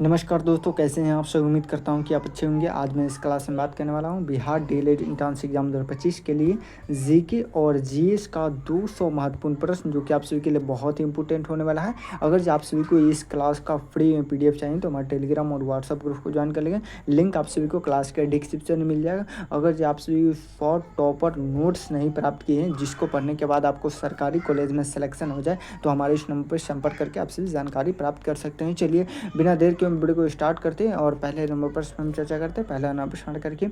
नमस्कार दोस्तों, कैसे हैं आप सब। उम्मीद करता हूं कि आप अच्छे होंगे। आज मैं इस क्लास में बात करने वाला हूं बिहार डीएलएड एंट्रेंस एग्जाम 2025 के लिए जीके और जीएस का 200 महत्वपूर्ण प्रश्न, जो कि आप सभी के लिए बहुत ही इंपॉर्टेंट होने वाला है। अगर जो आप सभी को इस क्लास का फ्री में पीडीएफ चाहिए तो हमारे टेलीग्राम और व्हाट्सअप ग्रुप को ज्वाइन कर लेंगे। लिंक आप सभी को क्लास के डिस्क्रिप्शन में मिल जाएगा। अगर जो आप सभी फॉर टॉपर नोट्स नहीं प्राप्त किए हैं, जिसको पढ़ने के बाद आपको सरकारी कॉलेज में सिलेक्शन हो जाए, तो हमारे इस नंबर पर संपर्क करके आप सभी जानकारी प्राप्त कर सकते हैं। चलिए बिना देर के हम वीडियो को स्टार्ट करते हैं और पहले नंबर पर हम चर्चा करते हैं। पहला नंबर प्रश्न करके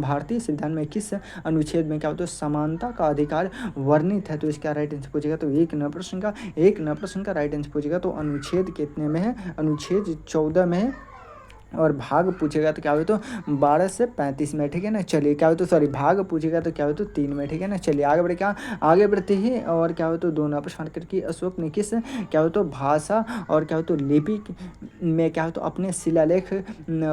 भारतीय संविधान में किस अनुच्छेद में क्या होता है समानता का अधिकार वर्णित है, तो इसका राइट आंसर पूछेगा तो एक नंबर प्रश्न का राइट आंसर पूछेगा तो अनुच्छेद कितने में है, अनुच्छेद 14 में है। और भाग पूछेगा तो क्या हो तो 12 से 35 में, ठीक है ना। चलिए क्या हो तो सॉरी भाग पूछेगा तो क्या हो तो 3 में, ठीक है ना। चलिए आगे बढ़े, क्या आगे बढ़ते ही और क्या हो तो दोनों प्रश्न करके अशोक ने किस क्या हो तो भाषा और क्या हो तो लिपि में क्या हो तो अपने शिलालेख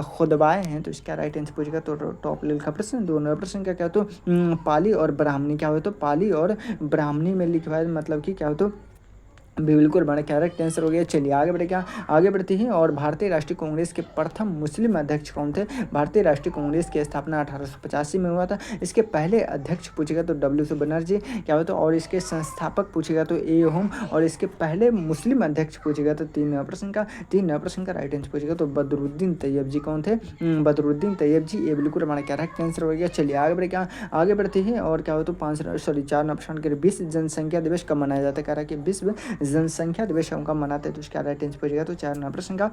खुदवाए हैं, तो इसका राइट आंसर पूछेगा तो टॉप लेवल का प्रश्न। दोनों प्रश्न का क्या हो तो पाली और ब्राह्मणी, क्या हो तो पाली और ब्राह्मणी में लिखवाए, मतलब कि क्या हो तो बिल्कुल बड़ा करेक्ट आंसर हो गया। चलिए आगे बढ़े, क्या आगे बढ़ते हैं और भारतीय राष्ट्रीय कांग्रेस के प्रथम मुस्लिम अध्यक्ष कौन थे। भारतीय राष्ट्रीय कांग्रेस की स्थापना 1885 में हुआ था। इसके पहले अध्यक्ष पूछेगा तो डब्ल्यू बनर्जी, क्या होता है, और इसके संस्थापक पूछेगा तो ए होम, और इसके पहले मुस्लिम अध्यक्ष पूछेगा तो तीन प्रश्न का राइट आंसर पूछेगा तो बदरुद्दीन तैयब जी कौन थे, बदरुद्दीन तैयब जी। ये बिल्कुल हमारा करेक्ट आंसर हो गया। चलिए आगे बढ़े, क्या आगे बढ़ते हैं और क्या हो तो 4 प्रश्न के विश्व जनसंख्या दिवस कब मनाया जाता है। कह रहा है कि विश्व जनसंख्या दिवस हम कब मनाते हैं, तो इसका राइट आंसर पूछेगा तो 4 नंबर प्रश्न का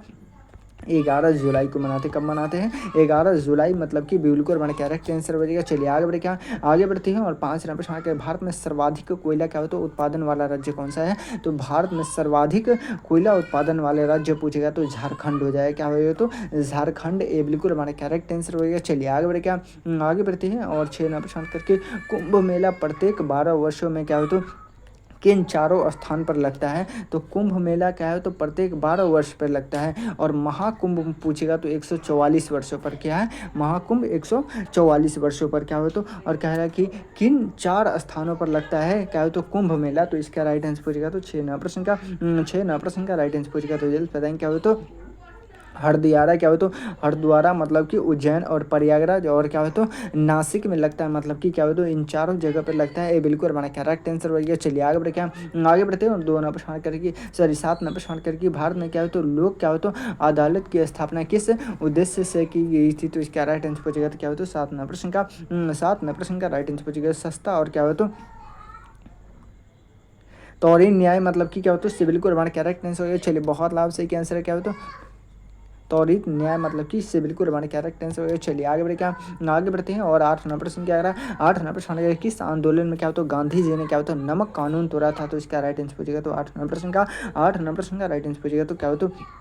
11 जुलाई को मनाते। कब मनाते हैं, 11 जुलाई, मतलब कि बिल्कुल हमारा करेक्ट आंसर बजेगा। चलिए आगे बढ़े, क्या आगे बढ़ते हैं और 5 नंबर प्रश्न के भारत में सर्वाधिक कोयला क्या हो तो उत्पादन वाला राज्य कौन सा है, तो भारत में सर्वाधिक कोयला उत्पादन वाले राज्य पूछेगा तो झारखंड हो जाएगा। क्या होगा तो झारखंड, ये बिल्कुल हमारा करेक्ट आंसर होगा। चलिए आगे बढ़े, क्या आगे बढ़ते हैं और 6 नंबर प्रश्न करके कुंभ मेला प्रत्येक 12 वर्षों में क्या हो तो किन चारों स्थान पर लगता है, तो कुंभ मेला क्या है तो प्रत्येक 12 वर्ष पर लगता है। और महाकुंभ पूछेगा तो 144 वर्षों पर, क्या है महाकुंभ 144 वर्षों पर क्या हो तो, और कह रहा है कि किन 4 स्थानों पर लगता है क्या हो तो कुंभ मेला, तो इसका राइट आंसर पूछेगा तो 6 नंबर प्रश्न का राइट आंसर पूछेगा तो जल्द बताएंगे क्या हो तो हरदियारा, क्या हो तो हरद्वारा, मतलब कि उज्जैन और प्रयागराज, और क्या हो तो नासिक में लगता है, मतलब कि क्या हो तो इन चारों जगह पर लगता है। ये बिल्कुल हमारा करेक्ट आंसर हो गया। चलिए आगे बढ़े, क्या आगे बढ़ते हैं और 2 नंबर प्रश्न करके सॉरी 7 नंबर प्रश्न करके भारत में क्या हो तो लोग क्या हो तो अदालत की स्थापना किस उद्देश्य से की गई थी, तो इसका राइट आंसर पूछेगा तो क्या हो तो 7 नंबर प्रश्न का राइट आंसर पूछेगा सस्ता और क्या हो तो तौरीन न्याय, मतलब कि क्या हो तो सिविल को हमारा करेक्ट आंसर हो गया। चलिए बहुत लाभ से क्या आंसर है, क्या हो तो त्वरित न्याय, मतलब कि इससे बिल्कुल हमारे करेक्ट आंसर हो गया। चलिए आगे बढ़े, क्या आगे बढ़ते हैं और 8 नंबर प्रश्न क्या आ रहा है, 8 नंबर प्रश्न किस आंदोलन में क्या होता है गांधी जी ने क्या होता है नमक कानून तोड़ा था, तो इसका राइट आंसर पूछेगा तो 8 नंबर प्रश्न का राइट आंसर पूछेगा तो क्या होता है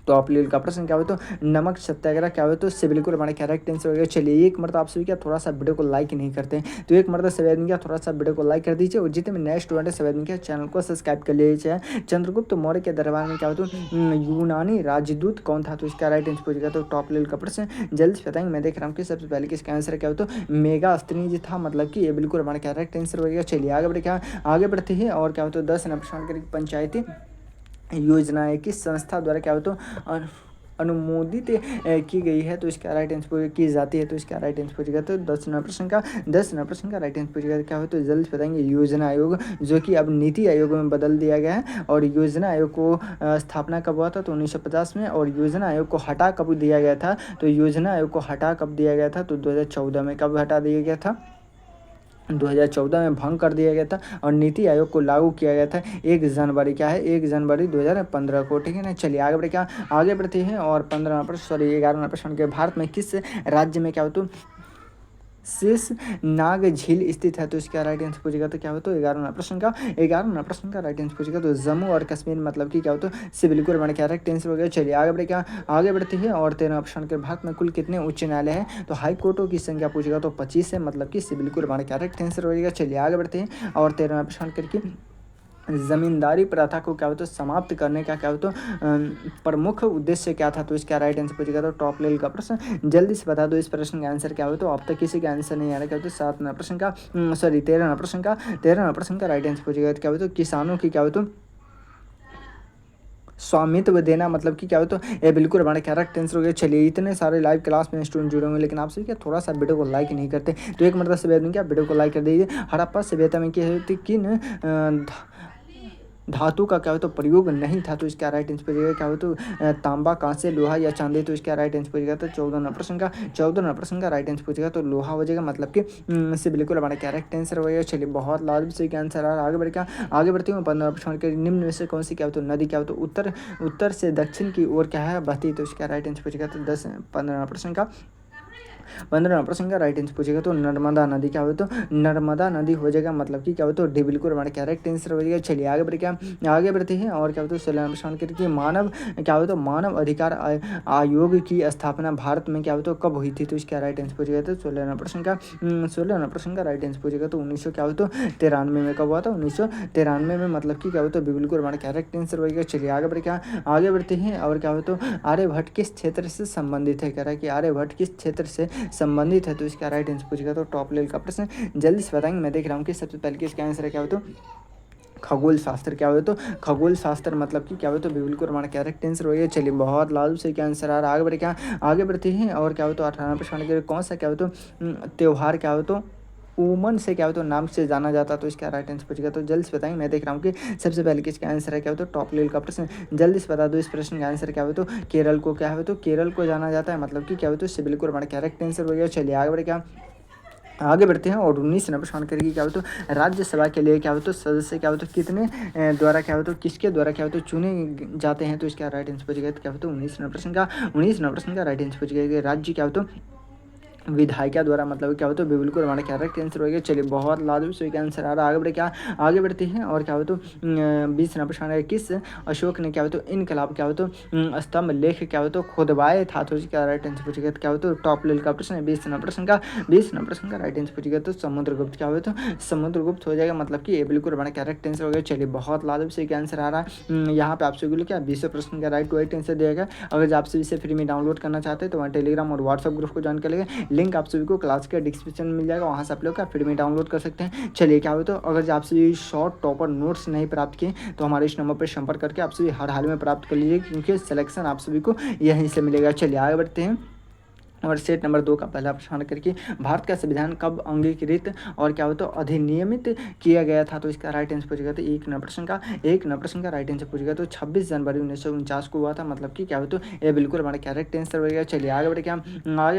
टॉप लेवल का प्रश्न, क्या हो तो नमक सत्याग्रह, क्या हो तो इससे बिल्कुल हमारे करेक्ट आंसर हो गया। चलिए एक मरतबा आप सभी क्या थोड़ा सा वीडियो को लाइक नहीं करते हैं, तो एक मरतबा सभी आदमी क्या थोड़ा सा वीडियो को लाइक कर दीजिए, और जितने भी नए स्टूडेंट है सभी आदमी क्या चैनल को सब्सक्राइब कर लीजिए। चंद्रगुप्त मौर्य के दरबार में क्या हो तो यूनानी राजदूत कौन था, तो इसका राइट आंसर पूछेगा तो टॉप लेवल का प्रश्न जल्द से बताएंगे। मैं देख रहा हूँ कि सबसे पहले किसका आंसर क्या हो तो मेगा स्त्रीज था, मतलब कि ये बिल्कुल हमारा करेक्ट आंसर हो गया। चलिए आगे बढ़े, क्या आगे बढ़ते हैं और क्या हो तो 10 नंबर प्रश्न पंचायती योजनाएं किस संस्था द्वारा क्या हो तो अनुमोदित की गई है, तो इसका राइट आंसर की जाती है, तो इसका राइट आंसर पूछेगा तो 10 नंबर प्रश्न का राइट आंसर पूछेगा क्या हो तो जल्द बताएंगे योजना आयोग, जो कि अब नीति आयोग में बदल दिया गया है। और योजना आयोग को स्थापना कब हुआ था, तो 1950 में। और योजना आयोग को हटा कब दिया गया था, तो योजना आयोग को हटा कब दिया गया था, तो 2014 में। कब हटा दिया गया था, 2014 में भंग कर दिया गया था। और नीति आयोग को लागू किया गया था 1 जनवरी, क्या है 1 जनवरी 2015 को, ठीक है ना। चलिए आगे बढ़े, क्या आगे बढ़ते हैं और 11 नंबर प्रश्न के भारत में किस राज्य में क्या हो तो शेष नाग झील स्थित है, तो इसका राइट आंसर पूछेगा तो क्या हो तो 11 नंबर प्रश्न का राइट आंसर पूछेगा तो जम्मू और कश्मीर, मतलब कि क्या हो तो से बिल्कुल हमारे करेक्ट आंसर हो गया। चलिए आगे बढ़े, क्या आगे बढ़ते हैं और 13 प्रश्न के भारत में कुल कितने उच्च न्यायालय हैं, तो हाई कोर्टों की संख्या पूछेगा तो 25 है, मतलब कि इससे बिल्कुल हमारे करेक्ट आंसर हो जाएगा। चलिए आगे बढ़ते हैं और 13 प्रश्न करके जमींदारी प्रथा को क्या हो तो समाप्त करने का क्या हो तो प्रमुख उद्देश्य क्या था, तो इसका राइट आंसर पूछेगा तो टॉप लेवल का प्रश्न जल्दी से बता दो इस प्रश्न का आंसर क्या हो तो अब तक किसी का आंसर नहीं आ रहा। क्या हो तो 7 नंबर प्रश्न का सॉरी 13 नंबर प्रश्न का राइट आंसर पूछेगा तो क्या हो तो किसानों की क्या हो तो स्वामित्व देना मतलब कि क्या हो तो ये बिल्कुल हमारा करेक्ट आंसर हो गया। चलिए इतने सारे लाइव क्लास में स्टूडेंट जुड़े हुए हैं, लेकिन आप सभी क्या थोड़ा सा वीडियो को लाइक नहीं करते, तो एक मतलब सभ्यता में क्या वीडियो को लाइक कर दीजिए। हड़प्पा सभ्यता में क्या होती किन धातु का क्या हो तो प्रयोग नहीं था, तो इसका राइट आंसर हो क्या हो तो तांबा, कांसे, लोहा या चांदी, तो इसका राइट आंसर हो जाएगा तो 14 नंबर प्रश्न का राइट आंसर हो जाएगा तो लोहा हो जाएगा, मतलब कि इससे बिल्कुल हमारा करेक्ट आंसर हो गया। चलिए बहुत लाजवाब से क्या आंसर आ रहा है। आगे बढ़ते हुए 15 प्रश्न के निम्न में से कौन सी क्या हो तो नदी क्या हो तो उत्तर से दक्षिण की ओर क्या है बहती, तो इसका राइट आंसर हो जाएगा तो 15 प्रश्न का राइट आंसर पूछेगा तो नर्मदा नदी क्या हो तो नर्मदा नदी हो जाएगा, मतलब कि क्या हो तो डी बिल्कुल हमारा करेक्ट आंसर हो जाएगा। चलिए आगे बढ़ते हैं और क्या हो तो 16 प्रश्न के मानव क्या हो तो मानव अधिकार आयोग की स्थापना भारत में क्या हो तो कब हुई थी, तो इसका राइट आंसर पूछेगा तो 16 प्रश्न का राइट आंसर पूछेगा तो 1993 में कब हुआ था, 1993 में, मतलब कि क्या हो तो बिल्कुल हमारा करेक्ट आंसर हो जाएगा। चलिए आगे बढ़ते हैं और क्या हो तो आर्यभट्ट किस क्षेत्र से संबंधित है, कह रहा है कि आर्यभट्ट किस क्षेत्र से संबंधित है, तो इसका राइट आंसर पूछेगा तो टॉप लेवल का प्रश्न जल्दी से बताएंगे। मैं देख रहा हूँ कि सबसे पहले कि इसका आंसर है क्या हो तो खगोल शास्त्र क्या हो तो खगोल शास्त्र, मतलब कि क्या हो तो बिल्कुल हमारा करेक्ट आंसर हो गया। चलिए बहुत लाजवाब से क्या आंसर आ रहा है। आगे बढ़ते हैं और क्या हो तो 18 प्रश्न के कौन सा क्या हो तो त्योहार क्या हो तो ओमन से क्या हो तो नाम से जाना जाता, तो इसका राइट आंसर पूछेगा तो जल्दी से बताएंगे। मैं देख रहा हूँ कि सबसे पहले किसका आंसर है क्या हो तो टॉप लेवल का प्रश्न जल्दी से बता दो। इस प्रश्न का आंसर क्या हो तो केरल को क्या हो तो केरल को जाना जाता है, मतलब कि क्या हो तो इससे बिल्कुल हमारा करेक्ट आंसर हो गया। चलिए आगे बढ़ते हैं और 19 नंबर प्रश्न करेगी क्या हो तो राज्यसभा के लिए क्या हो तो सदस्य क्या हो तो कितने द्वारा क्या हो तो किसके द्वारा क्या हो तो चुने जाते हैं, तो इसका राइट आंसर पूछेगा तो क्या हो तो 19 नंबर प्रश्न का राइट आंसर पूछेगा राज्य क्या हो तो विधायिका द्वारा, मतलब क्या हो तो बिल्कुल हमारा करेक्ट आंसर हो गया। चलिए बहुत लाजवाब से क्या आंसर आ रहा है। आगे बढ़ते हैं और क्या हो तो 20 नंबर प्रश्न है किस अशोक ने क्या हो तो इनकलाब क्या हो तो स्तंभ लेख क्या हो तो खुदवाए था, तो इसका राइट आंसर पूछेगा तो क्या हो तो टॉप लेवल का प्रश्न है 20 नंबर प्रश्न का राइट आंसर पूछेगा तो समुद्रगुप्त क्या हो तो समुद्रगुप्त हो जाएगा, मतलब कि ये बिल्कुल हमारा करेक्ट आंसर हो गया। चलिए बहुत लाजवाब से क्या आंसर आ रहा है। यहाँ पे आपसे क्या 20 प्रश्न का राइट टू राइट आंसर दिया। अगर आप इसे फ्री में डाउनलोड करना चाहते हैं तो वहाँ टेलीग्राम और व्हाट्सअप ग्रुप को ज्वाइन कर लेंगे, लिंक आप सभी को क्लास के डिस्क्रिप्शन में मिल जाएगा, वहाँ से आप लोग का फ्री में डाउनलोड कर सकते हैं। चलिए क्या हो तो अगर आप सभी शॉर्ट टॉपर नोट्स नहीं प्राप्त किए तो हमारे इस नंबर पर संपर्क करके आप सभी हर हाल में प्राप्त कर लीजिए, क्योंकि सिलेक्शन आप सभी को यहीं से मिलेगा। चलिए आगे बढ़ते हैं और सेट नंबर 2 का पहला प्रश्न करके भारत का संविधान कब अंगीकृत और क्या हो तो अधिनियमित किया गया था, तो इसका राइट आंसर पूछेगा तो एक नंबर प्रश्न का राइट आंसर पूछेगा तो 26 जनवरी 1949 को हुआ था, मतलब कि क्या हो तो ये बिल्कुल हमारा करेक्ट आंसर हो गया। चलिए आगे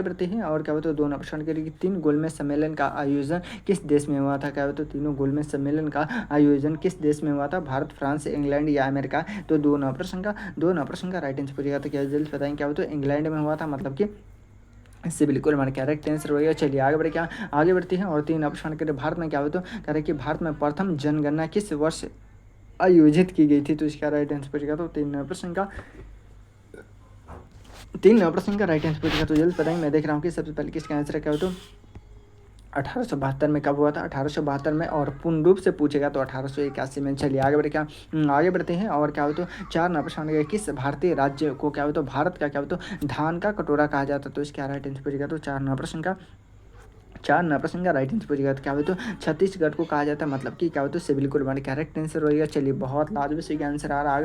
बढ़ते हैं और क्या हो तो 2 नंबर प्रश्न करके 3 गोलमेज सम्मेलन का आयोजन किस देश में हुआ था, क्या हो तो तीनों गोलमेज सम्मेलन का आयोजन किस देश में हुआ था, भारत, फ्रांस, इंग्लैंड या अमेरिका, तो 2 नंबर प्रश्न का राइट आंसर पूछेगा तो क्या जल्द बताएंगे क्या हो तो इंग्लैंड में हुआ था, मतलब कि इससे बिल्कुल हमारा करेक्ट आंसर हो गया। चलिए आगे बढ़ते हैं और 3 ऑप्शन के भारत में क्या हो तो कह रहे कि भारत में प्रथम जनगणना किस वर्ष आयोजित की गई थी, तो इसका राइट आंसर पूछेगा तो 3 प्रश्न का राइट आंसर पूछेगा तो जल्द बताएंगे। मैं देख रहा हूँ कि सबसे पहले किसका आंसर क्या हो तो 1872 में कब हुआ था, 1872 में, और पूर्ण रूप से पूछेगा तो 1881 में। चलिए आगे बढ़ते हैं और क्या हो तो 4 नंबर प्रश्न किस भारतीय राज्य को क्या हो तो भारत का क्या हो तो धान का कटोरा कहा जाता, तो इसका राइट आंसर पूछेगा तो 4 नंबर प्रश्न का राइट आंसर पूछेगा तो क्या हो तो छत्तीसगढ़ को कहा जाता है, मतलब कि क्या हो तो से बिल्कुल हमारे करेक्ट आंसर होगा। चलिए बहुत लाजवाब से आंसर आ रहा है।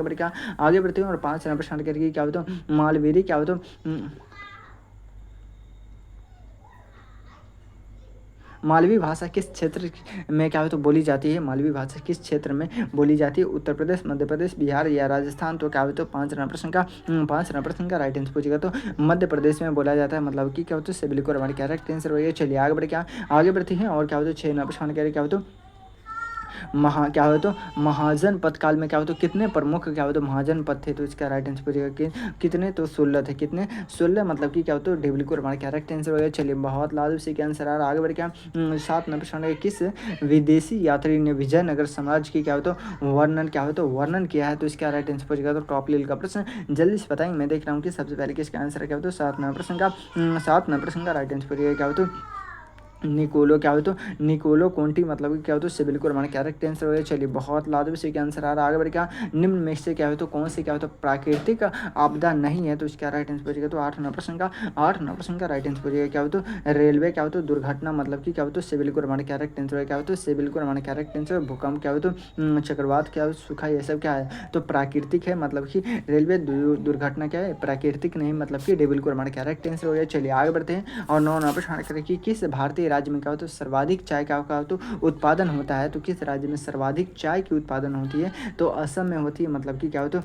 आगे बढ़ते हैं और 5 नंबर प्रश्न करके क्या हो तो मालवेरी क्या हो तो मालवी भाषा किस क्षेत्र में क्या हो तो बोली जाती है, मालवी भाषा किस क्षेत्र में बोली जाती है, उत्तर प्रदेश, मध्य प्रदेश, बिहार या राजस्थान, तो क्या हो तो 5 नंबर प्रश्न का राइट आंसर पूछेगा तो मध्य प्रदेश में बोला जाता है, मतलब कि क्या हो तो से बिल्कुल हमारे करेक्ट आंसर होगा। चलिए आगे बढ़ते हैं और क्या हो तो 6 नंबर प्रश्न क्या हो तो क्या हो तो महाजन पद काल में क्या हो तो कितने प्रमुख क्या हो तो महाजन पद थे, तो इसका राइट आंसर पूछेगा कि कितने, तो 16 थे, कितने 16, मतलब कि क्या हो तो डिबिलकुर हमारा करेक्ट आंसर हो गया। चलिए बहुत लाजवाब से क्या आंसर आ रहा है। आगे बढ़ क्या 7 नंबर प्रश्न किस विदेशी यात्री ने विजयनगर साम्राज्य की क्या हो तो वर्णन किया है, तो इसका राइट आंसर पूछेगा तो टॉप लेवल का प्रश्न जल्दी से बताएंगे। मैं देख रहा हूँ कि सबसे पहले किसका आंसर क्या हो तो 7 नंबर प्रश्न का राइट आंसर पूछेगा क्या हो तो निकोलो क्या हो तो निकोलो कोंटी मतलब कि क्या हो तो सिविल को रोमाना करेक्ट आंसर हो गया। चलिए बहुत लाजवाब से क्या आंसर आ रहा है। आगे बढ़ क्या निम्न में से क्या हो तो कौन से क्या हो तो प्राकृतिक आपदा नहीं है, तो इसका राइट आंसर बचेगा तो 8 नंबर प्रश्न का राइट आंसर बचेगा। क्या हो तो रेलवे क्या हो तो दुर्घटना मतलब कि क्या हो तो सिविल को रोमाना करेक्ट आंसर है। क्या हो तो सिविल को रोमाना करेक्ट आंसर। भूकंप क्या हो तो चक्रवात क्या हो सूखा ये सब क्या है तो प्राकृतिक है, मतलब कि रेलवे दुर्घटना क्या है प्राकृतिक नहीं, मतलब कि डेबिल को रोमाना करेक्ट आंसर हो गया। चलिए आगे बढ़ते हैं और 9 नंबर प्रश्न करें कि किस भारतीय राज्य में क्या हो तो सर्वाधिक चाय का तो उत्पादन होता है। तो किस राज्य में सर्वाधिक चाय की उत्पादन होती है, तो असम में होती है, मतलब कि क्या हो तो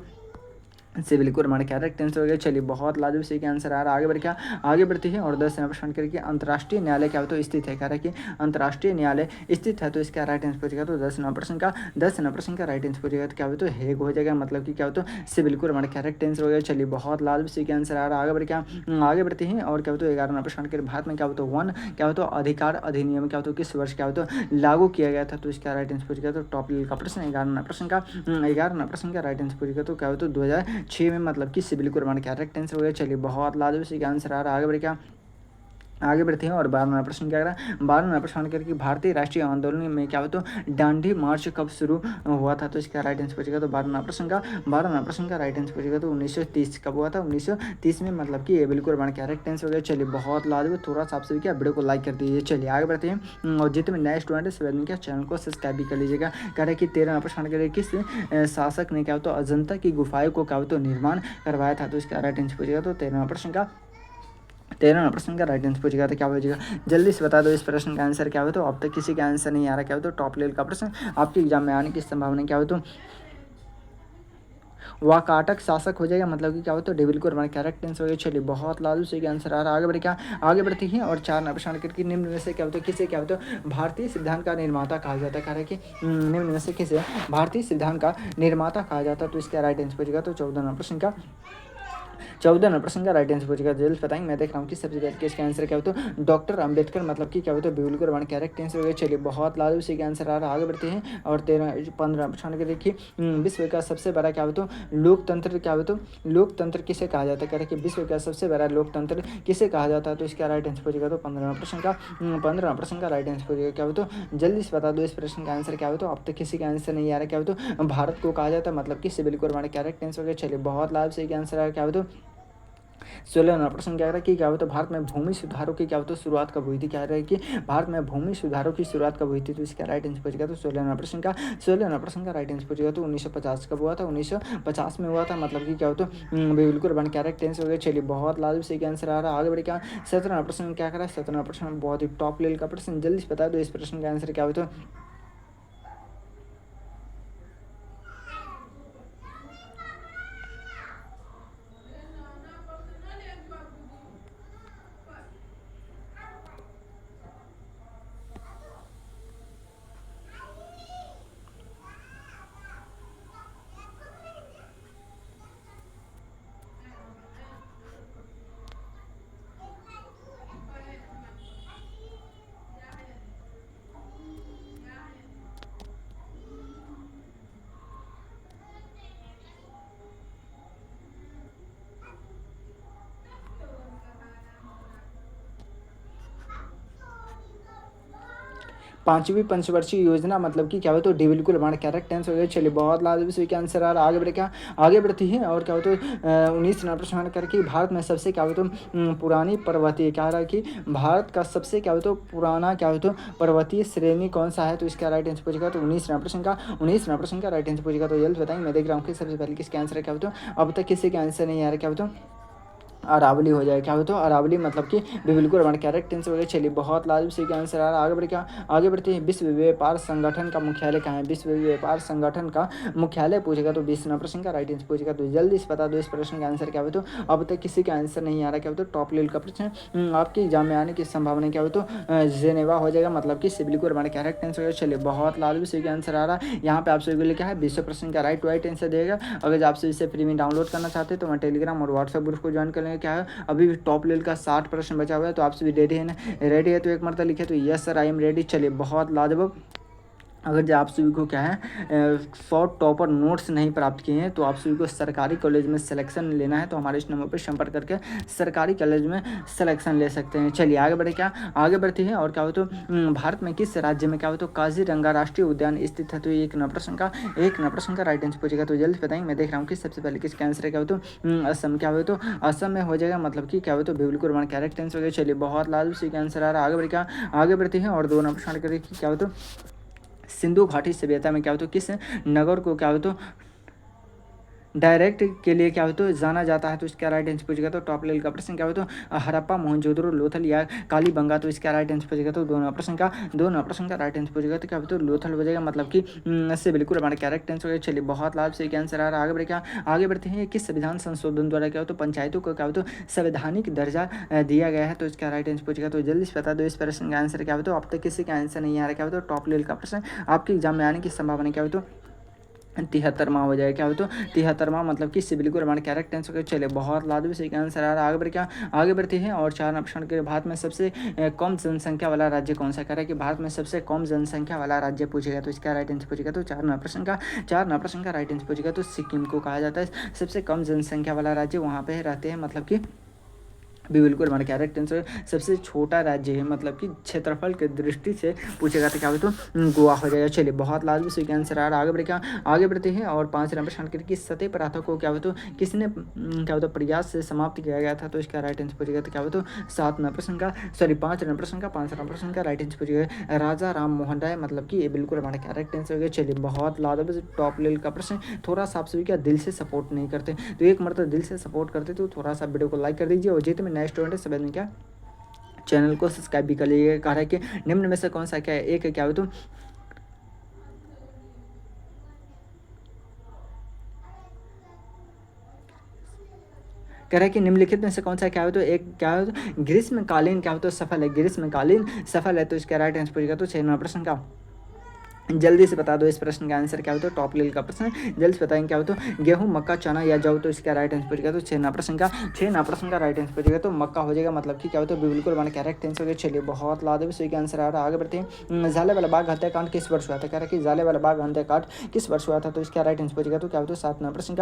सिविल को रोमाना करेक्ट आंसर हो गया। चलिए बहुत लाजवाब से क्या आंसर आ रहा है। आगे बढ़ क्या आगे बढ़ते हैं और 10 नंबर प्रश्न करके अंतर्राष्ट्रीय न्यायालय क्या हो तो स्थित है। कह रहा है कि अंतर्राष्ट्रीय न्यायालय स्थित है, तो इसका राइट आंसर पूछेगा तो 10 नंबर प्रश्न का राइट आंसर पूछेगा तो क्या हो तो हेग हो जाएगा, मतलब कि क्या हो तो सिविल को रोमाना करेक्ट आंसर हो गया। चलिए बहुत लाजवाब से क्या आंसर आ रहा है। आगे बढ़ क्या आगे बढ़ते हैं और क्या हो तो 11 नंबर प्रश्न कर भारत में क्या हो तो वन क्या हो तो अधिकार अधिनियम क्या हो तो किस वर्ष क्या हो तो लागू किया गया था, तो इसका राइट आंसर पूछेगा तो टॉप लेवल का प्रश्न 11 नंबर प्रश्न का राइट आंसर पूछेगा तो क्या हो तो 2006 में, मतलब कि सिविल को रोमाना करेक्ट आंसर हो गया। चलिए बहुत लाजवाब से क्या आंसर आ रहा है। आगे बढ़ क्या आगे बढ़ते हैं और 12वां प्रश्न क्या करा 12वां प्रश्न करके भारतीय राष्ट्रीय आंदोलन में क्या हो तो डांडी मार्च कब शुरू हुआ था, तो इसका राइट आंसर पूछेगा तो 12वां प्रश्न का राइट आंसर पूछेगा तो 1930 कब हुआ था 1930 में, मतलब कि ये बिल्कुल बड़ा करेक्ट आंसर हो गया। चलिए बहुत लाजवाब, थोड़ा सा आपसे क्या वीडियो को लाइक कर दीजिए। चलिए आगे बढ़ते हैं और जितने नए स्टूडेंट है सभी क्या चैनल को सब्सक्राइब भी कर लीजिएगा। कह रहे कि 13वां प्रश्न करें किस शासक ने क्या हो तो अजंता की गुफाओं को क्या हो तो निर्माण करवाया था, तो इसका राइट आंसर पूछेगा तो 13वां प्रश्न का राइट आंसर पूछेगा तो क्या पूछेगा जल्दी से बता दो इस प्रश्न का आंसर क्या हो तो अब तक किसी का आंसर नहीं आ रहा। क्या हो तो टॉप लेवल का प्रश्न आपके एग्जाम में आने की संभावना क्या हो तो वाकाटक शासक हो जाएगा, मतलब कि क्या हो तो डेविल को रोमाना करेक्ट आंसर हो गया। चलिए बहुत लालू से क्या आंसर आ रहा है। आगे बढ़े क्या आगे बढ़ते हैं और 4 नंबर प्रश्न करके निम्न में से क्या होता है किसे क्या होता है भारतीय संविधान का निर्माता कहा जाता है। कह रहा है कि निम्न में से किसे भारतीय संविधान का निर्माता कहा जाता है, तो इसका राइट आंसर पूछेगा तो 14 नंबर प्रश्न का राइट आंसर पूछेगा जल्द बताएंगे। मैं देख रहा हूँ कि सबसे पहले इसका आंसर क्या हो तो डॉक्टर अंबेडकर, मतलब कि क्या हो तो बिल्कुल को रोमाना करेक्ट आंसर हो गया। चलिए बहुत लालू से क्या आंसर आ रहा है। आगे बढ़ते हैं और 15 प्रश्न के देखिए विश्व का सबसे बड़ा क्या हो तो लोकतंत्र क्या हो तो लोकतंत्र किसे कहा जाता है। कह रहे कि विश्व का सबसे बड़ा लोकतंत्र किसे कहा जाता है, तो इसका राइट आंसर पूछेगा तो 15 प्रश्न का राइट आंसर पूछेगा। क्या हो तो जल्दी से बता दो इस प्रश्न का आंसर क्या हो तो अब तक किसी का आंसर नहीं आ रहा। क्या हो तो भारत को कहा जाता है, मतलब कि सिविल को रोमाना करेक्ट आंसर हो गया। चलिए बहुत लाभ से क्या आंसर आया। क्या हो तो 16वां प्रश्न क्या रहा है कि क्या हो तो भारत में भूमि सुधारों की क्या हो तो शुरुआत कब हुई थी। क्या रहा है कि भारत में भूमि सुधारों की शुरुआत कब हुई थी, तो इसका राइट आंसर पूछेगा तो 16वां प्रश्न का राइट आंसर पूछेगा तो 1950 कब हुआ था 1950 में हुआ था, मतलब कि क्या हो तो बिल्कुल बन करेक्ट आंसर हो गया। चलिए बहुत लाजवाब से क्या आंसर आ रहा है। आगे बढ़े क्या 17वां प्रश्न क्या करा 17वां प्रश्न बहुत ही टॉप लेवल का प्रश्न जल्दी से बता दो इस प्रश्न का आंसर क्या हो तो पांचवी पंचवर्षीय योजना, मतलब कि क्या हो तो डेविल को रोमाना करेक्ट आंसर हो गया। चलिए बहुत लाजवाब से क्या आंसर आ रहा है। आगे बढ़े क्या आगे बढ़ती है और क्या हो तो 19 नंबर प्रश्न करके भारत में सबसे क्या हो तो पुरानी पर्वतीय क्या रहा है कि भारत का सबसे क्या हो तो पुराना क्या हो तो पर्वतीय श्रेणी कौन सा है, तो इसका राइट आंसर पूछेगा तो 19 नंबर प्रश्न का राइट आंसर पूछेगा तो जल्द बताएंगे। मैं देख रहा हूँ कि सबसे पहले किसका आंसर है। क्या हो तो अब तक किसी का आंसर नहीं आ रहा। क्या हो तो अरावली हो जाए। क्या हो तो अरावली, मतलब कि बिल्कुल रोमाना करेक्ट आंसर हो गया। चलिए बहुत लाजवाब से क्या आंसर आ रहा है। आगे बढ़े क्या आगे बढ़ते हैं विश्व व्यापार संगठन का मुख्यालय कहाँ है। विश्व व्यापार संगठन का मुख्यालय पूछेगा तो 20 नंबर प्रश्न का राइट आंसर पूछेगा तो जल्दी से बता दो इस प्रश्न का आंसर क्या हो तो अब तक किसी का आंसर नहीं आ रहा। क्या हो तो टॉप लेवल का प्रश्न आपके एग्जाम में आने की संभावना क्या हो तो जेनेवा हो जाएगा, मतलब कि सिविल को रोमाना करेक्ट आंसर हो गया। चलिए बहुत लाजवाब से क्या आंसर आ रहा है। यहाँ पे आप सभी को लिखा है 20 प्रश्न का राइट आंसर देगा। अगर आप सभी इसे फ्री में डाउनलोड करना चाहते हैं तो मैं टेलीग्राम और व्हाट्सएप ग्रुप को ज्वाइन कर लेंगे। क्या है अभी टॉप लेवल का 60 प्रश्न बचा हुआ है, तो आपसे भी रेडी है ना। रेडी है तो एक मरतबा लिखे तो yes sir I am ready. चलिए बहुत लाजवाब अगर जो आप सभी को क्या है 100 टॉपर नोट्स नहीं प्राप्त किए हैं तो आप सभी को सरकारी कॉलेज में सिलेक्शन लेना है तो हमारे इस नंबर पर संपर्क करके सरकारी कॉलेज में सिलेक्शन ले सकते हैं। चलिए आगे बढ़े, क्या आगे बढ़ते हैं। और क्या हो तो भारत में किस राज्य में क्या हो तो काजीरंगा राष्ट्रीय उद्यान स्थित है, तो एक नंबर प्रश्न का राइट आंसर पूछेगा तो जल्दी बताएंगे। मैं देख रहा हूँ कि सबसे पहले किसका आंसर है, क्या हो तो असम, क्या हो तो असम में हो जाएगा, मतलब कि क्या हो तो बिल्कुल हमारा करेक्ट आंसर हो गया। चलिए बहुत लाजमी का आंसर आ रहा है, आगे बढ़े, क्या आगे बढ़ते हैं। और 2 नंबर प्रश्न करें कि क्या हो तो सिंधु घाटी सभ्यता में क्या हो तो किस नगर को क्या हो तो डायरेक्ट के लिए क्या हो तो जाना जाता है, तो इसका राइट आंसर पूछेगा तो टॉप लेवल का प्रश्न क्या हो तो हड़प्पा, मोहनजोदड़ो, लोथल या कालीबंगा, तो इसका राइट आंसर पूछेगा तो दोनों प्रश्न का राइट आंसर पूछेगा तो क्या हो तो लोथल हो जाएगा, मतलब कि इससे बिल्कुल हमारा करेक्ट आंसर होगा। चलिए बहुत लाभ से क्या आंसर आ रहा है, आगे बढ़े, क्या आगे बढ़ते हैं। किस संविधान संशोधन द्वारा क्या हो तो पंचायतों को क्या हो तो संवैधानिक दर्जा दिया गया है, तो इसका राइट आंसर पूछेगा तो जल्दी से बता दो इस प्रश्न का आंसर क्या हो तो अब तक किसी का आंसर नहीं आ रहा, क्या हो तो टॉप लेवल का प्रश्न आपके एग्जाम में आने की संभावना क्या हो तो 73वां हो जाएगा, क्या हो तो 73वां, मतलब कि इससे बिल्कुल हमारे करेक्ट आंसर। चलिए बहुत लाजमी सही का आंसर आ रहा है, आगे बढ़, क्या आगे बढ़ते हैं। और 4 प्रश्न के भारत में सबसे कम जनसंख्या वाला राज्य कौन सा, कह रहा है कि भारत में सबसे कम जनसंख्या वाला राज्य पूछेगा तो इसका राइट आंसर पूछेगा तो 4 प्रश्न का राइट आंसर पूछेगा तो सिक्किम को कहा जाता है सबसे कम जनसंख्या वाला राज्य, वहाँ पे रहते हैं, मतलब कि भी बिल्कुल हमारा करेक्ट आंसर। सबसे छोटा राज्य है, मतलब कि क्षेत्रफल की दृष्टि से पूछेगा तो क्या हो तो गोवा हो जाएगा। चलिए बहुत लाजमी सही आंसर आ रहा है, आगे बढ़े, क्या आगे बढ़ते हैं। और 5 नंबर प्रश्न की सतह प्रथा को क्या हो तो किसने क्या हो तो प्रयास से समाप्त किया गया था, तो इसका राइट आंसर पूछेगा तो क्या हो तो 5 नंबर प्रश्न का राइट आंसर पूछेगा राजा राम मोहन राय, मतलब कि ये बिल्कुल हमारा करेक्ट आंसर हो गया। चलिए बहुत लाजमी टॉप लेवल का प्रश्न, थोड़ा सा आप सभी क्या दिल से सपोर्ट नहीं करते तो एक मरतबा दिल से सपोर्ट करते तो थोड़ा सा वीडियो को लाइक कर दीजिए। और जितने नए स्टूडेंट है सब ने क्या चैनल को सब्सक्राइब भी कर लीजिएगा। कहा है कि निम्न में से कौन सा क्या है, एक क्या हो तो कह रहा है कि निम्नलिखित में से कौन सा क्या हो तो एक क्या हो तो ग्रीष्मकालीन क्या हो तो सफल है, ग्रीष्मकालीन सफल है, तो इसका राइट आंसर पूछेगा तो 6 नंबर प्रश्न का जल्दी से बता दो इस प्रश्न का आंसर क्या हो तो टॉप लेवल का प्रश्न जल्दी से बताएंगे क्या हो तो गेहूं, मक्का, चना या जौ, तो इसका राइट आंसर पूछेगा तो 6 प्रश्न का राइट आंसर पूछेगा तो मक्का हो जाएगा, मतलब कि क्या हो तो बिल्कुल हमारा करेक्ट आंसर हो गया। चलिए बहुत लाजमी सही का आंसर आ रहा है, आगे बढ़ते हैं। जालियांवाला बाग हत्याकांड किस वर्ष हुआ था, कह रहा है कि जालियांवाला बाग हत्याकांड किस वर्ष हुआ था, तो इसका राइट आंसर पूछेगा तो क्या हो तो 7 प्रश्न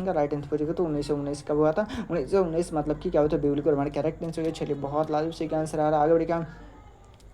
का राइट आंसर पूछेगा तो 1919 कब हुआ था, 1919, मतलब कि क्या हो तो बिल्कुल हमारा करेक्ट आंसर हो गया। चलिए बहुत लाजमी सही का आंसर आ रहा है, आगे बढ़े,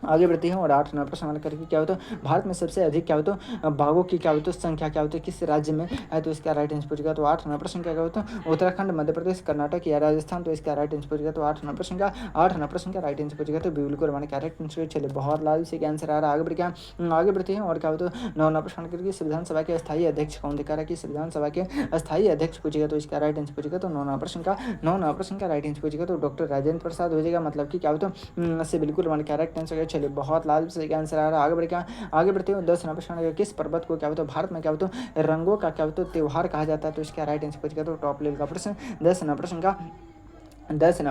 आगे बढ़ती हैं। और 8 नंबर प्रश्न करके क्या हो तो भारत में सबसे अधिक क्या हो तो बाघों की क्या हो तो संख्या क्या हो तो किस राज्य में है, तो इसका राइट आंसर पूछेगा तो 8 नंबर प्रश्न क्या हो तो उत्तराखंड, मध्य प्रदेश, कर्नाटक या राजस्थान, तो इसका राइट आंसर पूछेगा तो 8 नंबर प्रश्न का राइट आंसर पूछेगा तो बिल्कुल हमारे करेक्ट आंसर। चलिए बहुत लाल से आंसर आ रहा है, आगे बढ़, क्या आगे बढ़ते हैं। और क्या हो तो 9 नंबर प्रश्न करके संविधान सभा के स्थायी अध्यक्ष कौन थे, कह रहा है कि संविधान सभा के स्थायी अध्यक्ष पूछेगा तो इसका राइट आंसर पूछेगा तो 9 नंबर प्रश्न का राइट आंसर पूछेगा तो डॉक्टर राजेंद्र प्रसाद हो जाएगा, मतलब कि क्या हो तो इससे बिल्कुल हमारे करेक्ट आंसर। चलिए बहुत लाल सही आंसर आ रहा है, आगे बढ़, क्या आगे बढ़ते हो। 10 नंबर प्रश्न किस पर्वत को क्या हो तो भारत में क्या हो तो रंगों का क्या हो तो त्योहार कहा जाता है, तो इसका राइट आंसर पूछेगा तो टॉप लेवल का प्रश्न 10 नंबर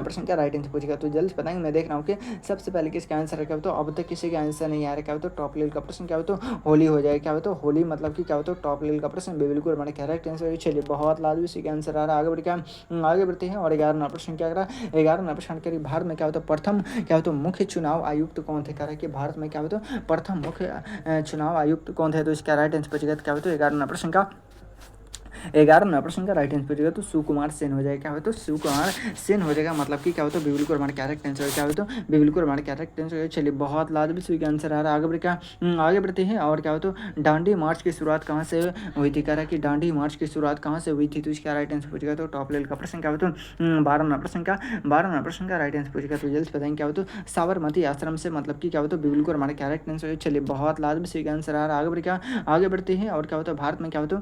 प्रश्न का राइट आंसर पूछेगा तो जल्द बताएंगे। मैं देख रहा हूँ कि सबसे पहले किसका आंसर है, क्या हो तो अब तक किसी का आंसर नहीं आ रहा, क्या हो तो टॉप लेवल का प्रश्न क्या हो तो होली हो जाएगा, क्या हो तो होली, मतलब कि क्या हो तो टॉप लेवल का प्रश्न बिल्कुल हमारे करेक्ट आंसर। चलिए बहुत लाजमी इसी का आंसर आ रहा है, आगे बढ़, क्या आगे बढ़ते हैं। और 11 नंबर प्रश्न क्या करा, 11 नंबर प्रश्न करिए भारत में क्या हो तो प्रथम क्या हो तो मुख्य चुनाव आयुक्त कौन थे, कह रहा है कि भारत में क्या हो तो प्रथम मुख्य चुनाव आयुक्त कौन थे, तो इसका राइट आंसर पूछेगा क्या हो तो 11 नंबर प्रश्न का राइट आंसर पूछेगा तो सुकुमार सेन हो जाएगा, क्या हो तो सुकुमार सेन हो जाएगा, मतलब कि क्या हो तो बिल्कुल हमारा करेक्ट आंसर, क्या हो तो बिल्कुल हमारा करेक्ट आंसर। चलिए बहुत लाजमी सही आंसर आ रहा है, आगे बढ़, क्या आगे बढ़ते हैं। और क्या हो तो डांडी मार्च की शुरुआत कहाँ से हुई थी, कह रहा है कि डांडी मार्च की शुरुआत कहाँ से हुई थी, तो इसका राइट आंसर पूछेगा तो टॉप लेवल का प्रश्न क्या हो तो 12 नंबर प्रश्न का राइट आंसर पूछेगा तो जल्द बताएंगे क्या हो तो साबरमती आश्रम से, मतलब कि क्या हो तो बिल्कुल हमारा करेक्ट आंसर। चलिए बहुत लाजमी सही आंसर आ रहा है, आगे बढ़, क्या आगे बढ़ते हैं। और क्या हो तो भारत में क्या हो तो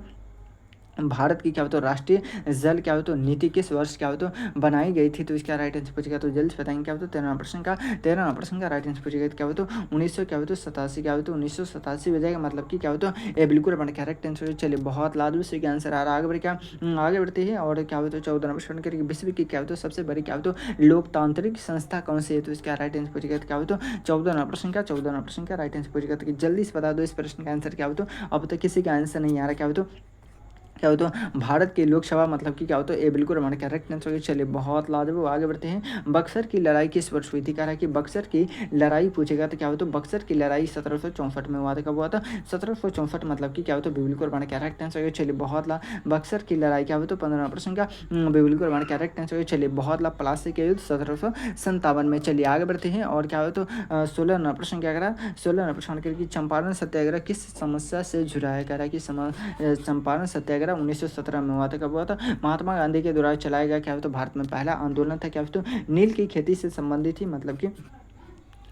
भारत की क्या हो तो राष्ट्रीय जल क्या हो तो नीति किस वर्ष क्या हो तो बनाई गई थी, तो इसका राइट आंसर पूछेगा तो जल्द बताएंगे क्या हो तो 13 प्रश्न का राइट आंसर पूछेगा क्या हो तो 1987 क्या हो तो 1987 हो जाएगा, मतलब कि क्या हो तो ये बिल्कुल अपना करेक्ट आंसर। चलिए बहुत लाजमी से आंसर आ रहा है, आगे बढ़े, क्या आगे बढ़ते हैं। और क्या हो तो 14 प्रश्न करके विश्व की क्या हो तो सबसे बड़ी क्या हो तो लोकतांत्रिक संस्था कौन सी है, तो इसका राइट आंसर पूछेगा क्या हो तो 14 प्रश्न का राइट आंसर पूछेगा तो जल्दी से बता दो इस प्रश्न का आंसर क्या हो तो अब तक किसी का आंसर नहीं आ रहा, क्या हो तो क्या हो तो भारत की लोकसभा मतलब कि क्या हो तो ये बिल्कुल हमारा करेक्ट आंसर है। चलिए बहुत लाजवाब, आगे बढ़ते हैं। बक्सर की लड़ाई किस वर्ष हुई थी? कह रहा है कि बक्सर की लड़ाई पूछेगा तो क्या हो तो बक्सर की लड़ाई 1764 में हुआ था। कब हुआ था? 1764 मतलब कि क्या हो तो बिल्कुल हमारा करेक्ट आंसर है। चलिए बहुत ला बक्सर की लड़ाई क्या हो तो 15% का बिल्कुल हमारा करेक्ट आंसर है। चलिए बहुत ला प्लासी के युद्ध 1757 में। चलिए आगे बढ़ते हैं और क्या हो तो 16 प्रश्न क्या करा 16 प्रश्न कि चंपारण सत्याग्रह किस समस्या से जुड़ा है? कह रहा है कि चंपारण सत्याग्रह 1917 में हुआ था। कब हुआ था? महात्मा गांधी के द्वारा चलाया गया क्या हो तो भारत में पहला आंदोलन था। क्या हो तो नील की खेती से संबंधित ही मतलब कि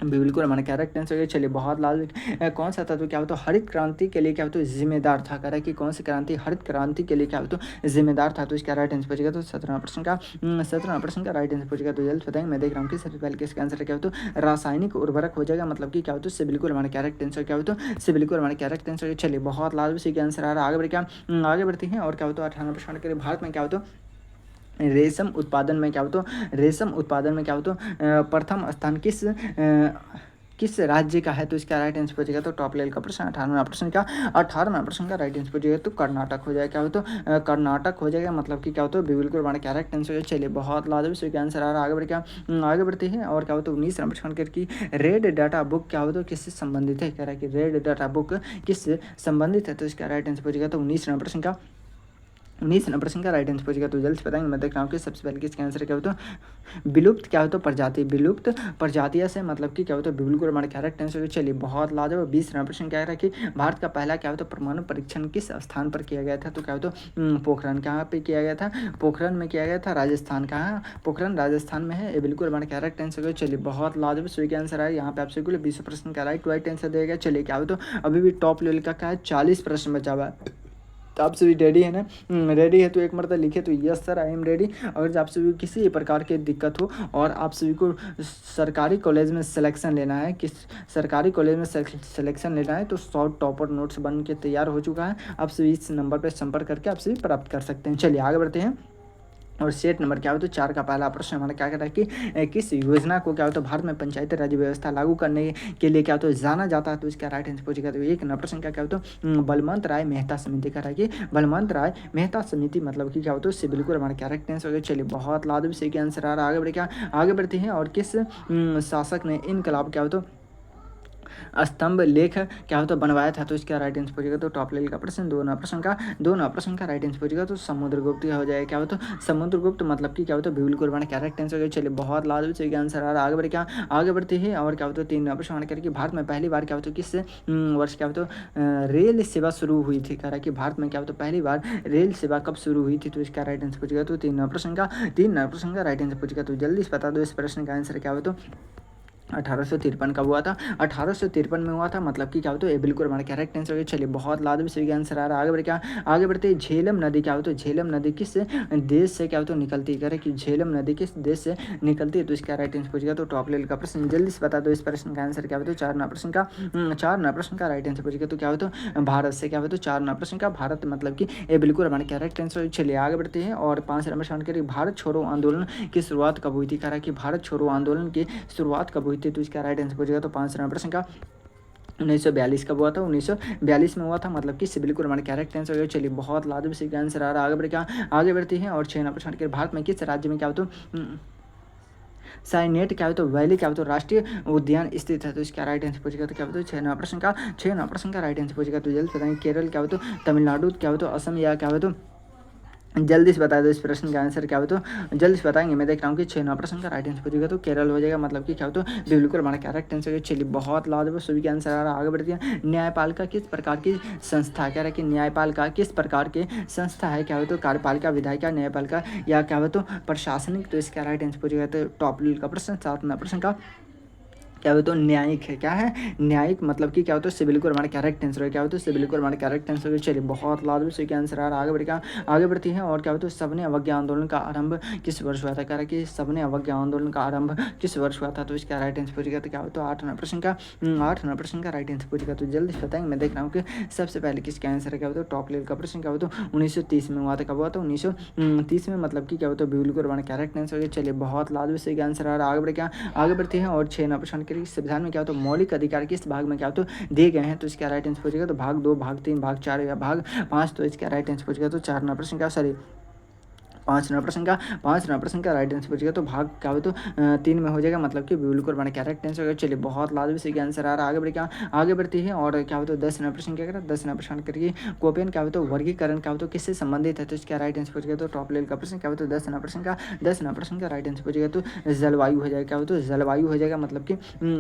बिल्कुल हमारा करेक्ट आंसर है। चलिए बहुत लाल कौन सा था तो क्या हो तो हरित क्रांति के लिए क्या हो तो जिम्मेदार था। कह रहा है कि कौन सी क्रांति? हरित क्रांति के लिए क्या हो तो जिम्मेदार था। तो इसका राइट आंसर पूछेगा तो 17% का राइट आंसर पूछेगा तो जल्द बताएंगे। मैं देख रहा हूँ कि सबसे पहले किसका आंसर क्या हो तो रासायनिक उर्वरक हो जाएगा मतलब कि क्या हो तो से बिल्कुल हमारा करेक्ट आंसर क्या हो तो से बिल्कुल हमारा करेक्ट आंसर। चलिए बहुत लाल उसी का आंसर आ रहा है। आगे बढ़ते हैं और क्या हो तो 18% के लिए भारत में क्या हो तो रेशम उत्पादन में क्या हो तो प्रथम स्थान किस राज्य का है? तो इसका राइट आंसर पूछेगा तो टॉप लेवल का प्रश्न 18वां प्रश्न का राइट आंसर पूछेगा तो कर्नाटक हो जाएगा। क्या हो तो कर्नाटक हो जाएगा मतलब कि क्या हो तो बिल्कुल हमारा करेक्ट आंसर है। चलिए बहुत लाजवाब सही आंसर आ रहा है। आगे बढ़ते हैं और क्या हो तो 19वां प्रश्न की रेड डाटा बुक क्या हो तो किससे संबंधित है? कह रहा है कि रेड डाटा बुक किससे संबंधित है? तो इसका राइट आंसर पूछेगा तो 19 प्रश्न का राइट आंसर पूछेगा तो जल्द से बताएंगे। मैं देख रहा हूँ कि सबसे पहले किसका आंसर क्या हो तो विलुप्त क्या हो तो प्रजाति विलुप्त प्रजातियां से मतलब कि क्या हो तो बिल्कुल हमारा करेक्ट आंसर। चलिए बहुत लाजवाब। 20वां प्रश्न क्या है कि भारत का पहला क्या हो तो परमाणु परीक्षण किस स्थान पर किया गया था? तो क्या हो तो पोखरण कहाँ पे किया गया था? पोखरण में किया गया था। राजस्थान कहाँ? पोखरण राजस्थान में है। ये बिल्कुल हमारा करेक्ट आंसर। चलिए बहुत लाजवाब सही का आंसर है। यहाँ पे आपसे 20 प्रश्न का राइट आंसर देगा। चलिए क्या हो तो अभी भी टॉप लेवल का क्या है 40 प्रश्न बचा हुआ है। तो आप सभी रेडी है ना? रेडी है तो एक मरतबा लिखे तो yes sir I am ready. अगर आप सभी किसी प्रकार की दिक्कत हो और आप सभी को सरकारी कॉलेज में सिलेक्शन लेना है, किस सरकारी कॉलेज में सिलेक्शन लेना है तो शॉर्ट टॉपर नोट्स बन के तैयार हो चुका है। आप सभी इस नंबर पर संपर्क करके आप सभी प्राप्त कर सकते हैं। चलिए आगे बढ़ते हैं और सेट नंबर क्या हो तो 4 का पहला प्रश्न हमारा क्या कहता है कि किस योजना को क्या हो तो भारत में पंचायती राज व्यवस्था लागू करने के लिए क्या हो तो जाना जाता है? तो इसका राइट आंसर पूछेगा तो एक नंबर प्रश्न क्या हो तो बलवंत राय मेहता समिति का है कि बलवंत राय मेहता समिति मतलब कि क्या हो तो इससे बिल्कुल हमारा करेक्ट आंसर होगा। चलिए बहुत लाजवाब सही आंसर आ रहा है। आगे बढ़ते हैं और किस शासक ने इनकलाब क्या हो तो स्तंभ लेख क्या हो तो बनवाया था? तो इसका राइट आंसर पूछेगा तो टॉप लेवल का प्रश्न 2 प्रश्न का राइट आंसर पूछेगा तो समुद्रगुप्त हो जाएगा। क्या हो तो समुद्रगुप्त मतलब कि क्या हो तो बिल्कुल बना करेक्ट आंसर। चलिए बहुत लाजवाब सही आंसर आ रहा है। आगे बढ़ते हैं और क्या हो तो 3 प्रश्न करके भारत में पहली बार क्या हो तो किस वर्ष क्या हो तो रेल सेवा शुरू हुई थी? कह रहा है कि भारत में क्या हो तो पहली बार रेल सेवा कब शुरू हुई थी? तो इसका राइट आंसर पूछेगा तो 3 प्रश्न का राइट आंसर पूछेगा तो जल्दी से बता दो इस प्रश्न का आंसर क्या हो तो 1853 कब हुआ था? 1853 में हुआ था मतलब कि क्या हो तो ये बिल्कुल हमारा करेक्ट आंसर है। चलिए बहुत लाजवाब सही आंसर आ रहा है। आगे बढ़ते झेलम नदी क्या हो तो झेलम नदी किस देश से क्या हो तो निकलती है? कि झेलम नदी किस देश से निकलती है? तो इसका राइट आंसर पूछेगा तो टॉप लेवल का प्रश्न जल्दी से बता दो इस प्रश्न का आंसर क्या हो तो 4 प्रश्न का राइट आंसर पूछेगा तो क्या हो तो भारत से क्या हो तो 4 प्रश्न का भारत मतलब कि ये बिल्कुल हमारा करेक्ट आंसर। चलिए आगे बढ़ते हैं और 5 नंबर सवाल करिए भारत छोड़ो आंदोलन की शुरुआत कब हुई थी? कह रहा है कि भारत छोड़ो आंदोलन की शुरुआत कब हुई थी? तो इसका राइट आंसर पूछेगा तो 5 नंबर प्रश्न का 1942 कब हुआ था? 1942 में हुआ था मतलब कि बिल्कुल हमारा करेक्ट आंसर हो। चलिए बहुत लाजवाब सही आंसर आ रहा है। आगे बढ़ते हैं और 6 नंबर प्रश्न के भारत में किस राज्य में क्या हो तो साइनेट क्या हो तो वैली क्या हो तो राष्ट्रीय उद्यान स्थित है? तो इसका राइट आंसर पूछेगा तो क्या हो तो 6 नंबर प्रश्न का राइट आंसर पूछेगा तो जल्द बताएंगे। केरल क्या हो तो तमिलनाडु क्या हो तो असम या क्या हो तो जल्दी से बता दो इस प्रश्न का आंसर क्या हो तो जल्दी से बताएंगे। मैं देख रहा हूँ कि 6 प्रश्न का राइट आंसर पूछेगा तो केरल हो जाएगा मतलब कि क्या हो तो बिल्कुल हमारा करेक्ट आंसर है। चलिए बहुत लाजवाब सभी का आंसर आ रहा है। आगे बढ़ते हैं न्यायपालिका किस प्रकार की संस्था? कह रहा है कि न्यायपालिका किस प्रकार की संस्था है? क्या हो तो कार्यपालिका विधायिका न्यायपालिका या क्या हो तो प्रशासनिक? तो इसका राइट आंसर पूछेगा तो टॉप लेवल का प्रश्न 7 प्रश्न का क्या हो तो न्यायिक है। क्या है? न्यायिक मतलब कि क्या हो तो सिविल को हमारा करेक्ट आंसर है। क्या हो तो सिविल को हमारा करेक्ट आंसर है। चलिए बहुत लाजवाब सही का आंसर आ रहा है। आगे बढ़ती है और क्या हो तो सबने अवज्ञा आंदोलन का आरंभ किस वर्ष हुआ था? कह रहा है कि सबने अवज्ञा आंदोलन का आरंभ किस वर्ष हुआ था? तो इसका राइट आंसर पूछेगा तो क्या हो तो 8 प्रश्न का राइट आंसर पूछेगा तो जल्दी बताएंगे। मैं देख रहा हूँ कि सबसे पहले किसका आंसर है क्या हो तो टॉप लेवल का प्रश्न क्या हो तो 1930 में हुआ था। कब हुआ था? 1930 में मतलब कि क्या हो तो बिल्कुल हमारा करेक्ट आंसर है। चलिए बहुत लाजवाब सही का आंसर आ रहा है। आगे बढ़ते हैं और 6 प्रश्न करिए संविधान में क्या होता है मौलिक अधिकार किस भाग में क्या होता है दिए गए हैं, तो इसका राइट आंसर पूछेगा तो भाग 2, भाग 3, भाग 4 या भाग 5, तो इसका राइट आंसर पूछेगा तो 4 नंबर प्रश्न का सॉरी 5 नंबर प्रश्न का राइट आंसर पूछेगा तो भाग क्या हो तो 3 में हो जाएगा, मतलब कि बिल्कुल बना करेक्ट आंसर होगा। चलिए बहुत लाजमी से आंसर आ रहा है, आगे बढ़ती है और क्या हो तो 10 नंबर प्रश्न क्या करें 10 नंबर प्रश्न करिए कोपियन क्या हो तो वर्गीकरण क्या हो तो किससे संबंधित है, तो इसका राइट आंसर पूछेगा तो टॉप लेवल का प्रश्न क्या हो तो 10 नंबर प्रश्न का राइट आंसर पूछेगा तो जलवायु हो जाएगा, क्या हो तो जलवायु हो जाएगा, मतलब कि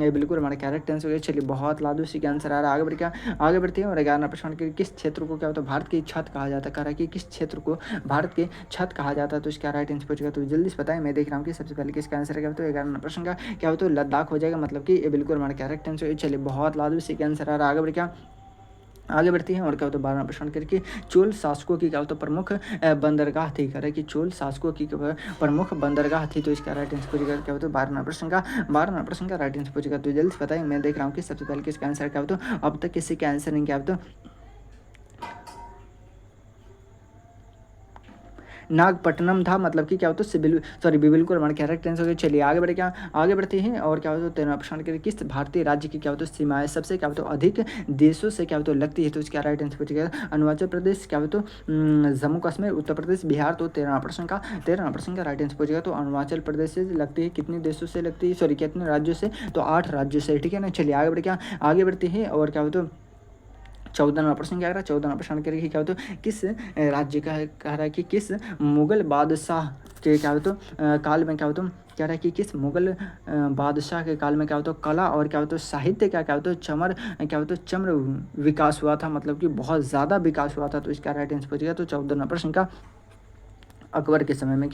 बिल्कुल हमारा करेक्ट आंसर हो गया। चलिए बहुत लाजमी से आंसर आ रहा है, आगे बढ़ते हैं और 11 नंबर प्रश्न के किस क्षेत्र को क्या होता है भारत की छत कहा जाता है, कह रहा है कि किस क्षेत्र को भारत के छत कहा जाता है, तो इसका राइट आंसर पूछेगा तो जल्दी से बताएं। मैं देख रहा हूँ कि सबसे पहले किसका आंसर है, तो 11 प्रश्न का क्या हो तो लद्दाख हो जाएगा, मतलब कि ये बिल्कुल हमारा करेक्ट आंसर। चलिए बहुत लाजमी से आंसर आ रहा है, आगे बढ़ती हैं और क्या होता है 12 प्रश्न करके चोल शासकों की क्या होता है प्रमुख बंदरगाह थी, कह रहा है कि चोल शासकों की प्रमुख बंदरगाह थी, तो इसका राइट आंसर पूछेगा क्या होता है 12 प्रश्न का राइट आंसर पूछेगा तो जल्दी बताएं। मैं देख रहा हूँ कि सबसे पहले किसका आंसर क्या होता है, अब तक किसी का आंसर नहीं क्या होता नागपट्टनम था, मतलब कि क्या होता है बिल्कुल हमारे करेक्ट आंसर हो गया। चलिए आगे बढ़ते हैं और क्या होता है 13 प्रश्न के किस भारतीय राज्य की क्या होता है सीमाएं सबसे क्या होता है अधिक देशों से क्या होता है लगती है, तो इसका राइट आंसर पूछेगा अरुणाचल प्रदेश क्या होता है जम्मू कश्मीर उत्तर प्रदेश बिहार, तो 13 प्रश्न का राइट आंसर पूछेगा तो अरुणाचल प्रदेश से लगती है, कितने देशों से लगती है कितने राज्यों से, तो 8 राज्यों से, ठीक है ना। चलिए आगे बढ़ते हैं और क्या होता है 14वां प्रश्न क्या कह रहा है 14वां प्रश्न करेगी क्या होता है किस राज्य का कह रहा है कि किस मुगल बादशाह के क्या होता है काल में क्या होता है कह रहा है कि किस मुगल बादशाह के काल में क्या होता है कला और क्या होता है साहित्य का क्या होता है चम्र विकास हुआ था, मतलब कि बहुत ज़्यादा विकास हुआ था, तो इसका राइट आंसर पूछेगा तो 14वां प्रश्न का अकबर के समय में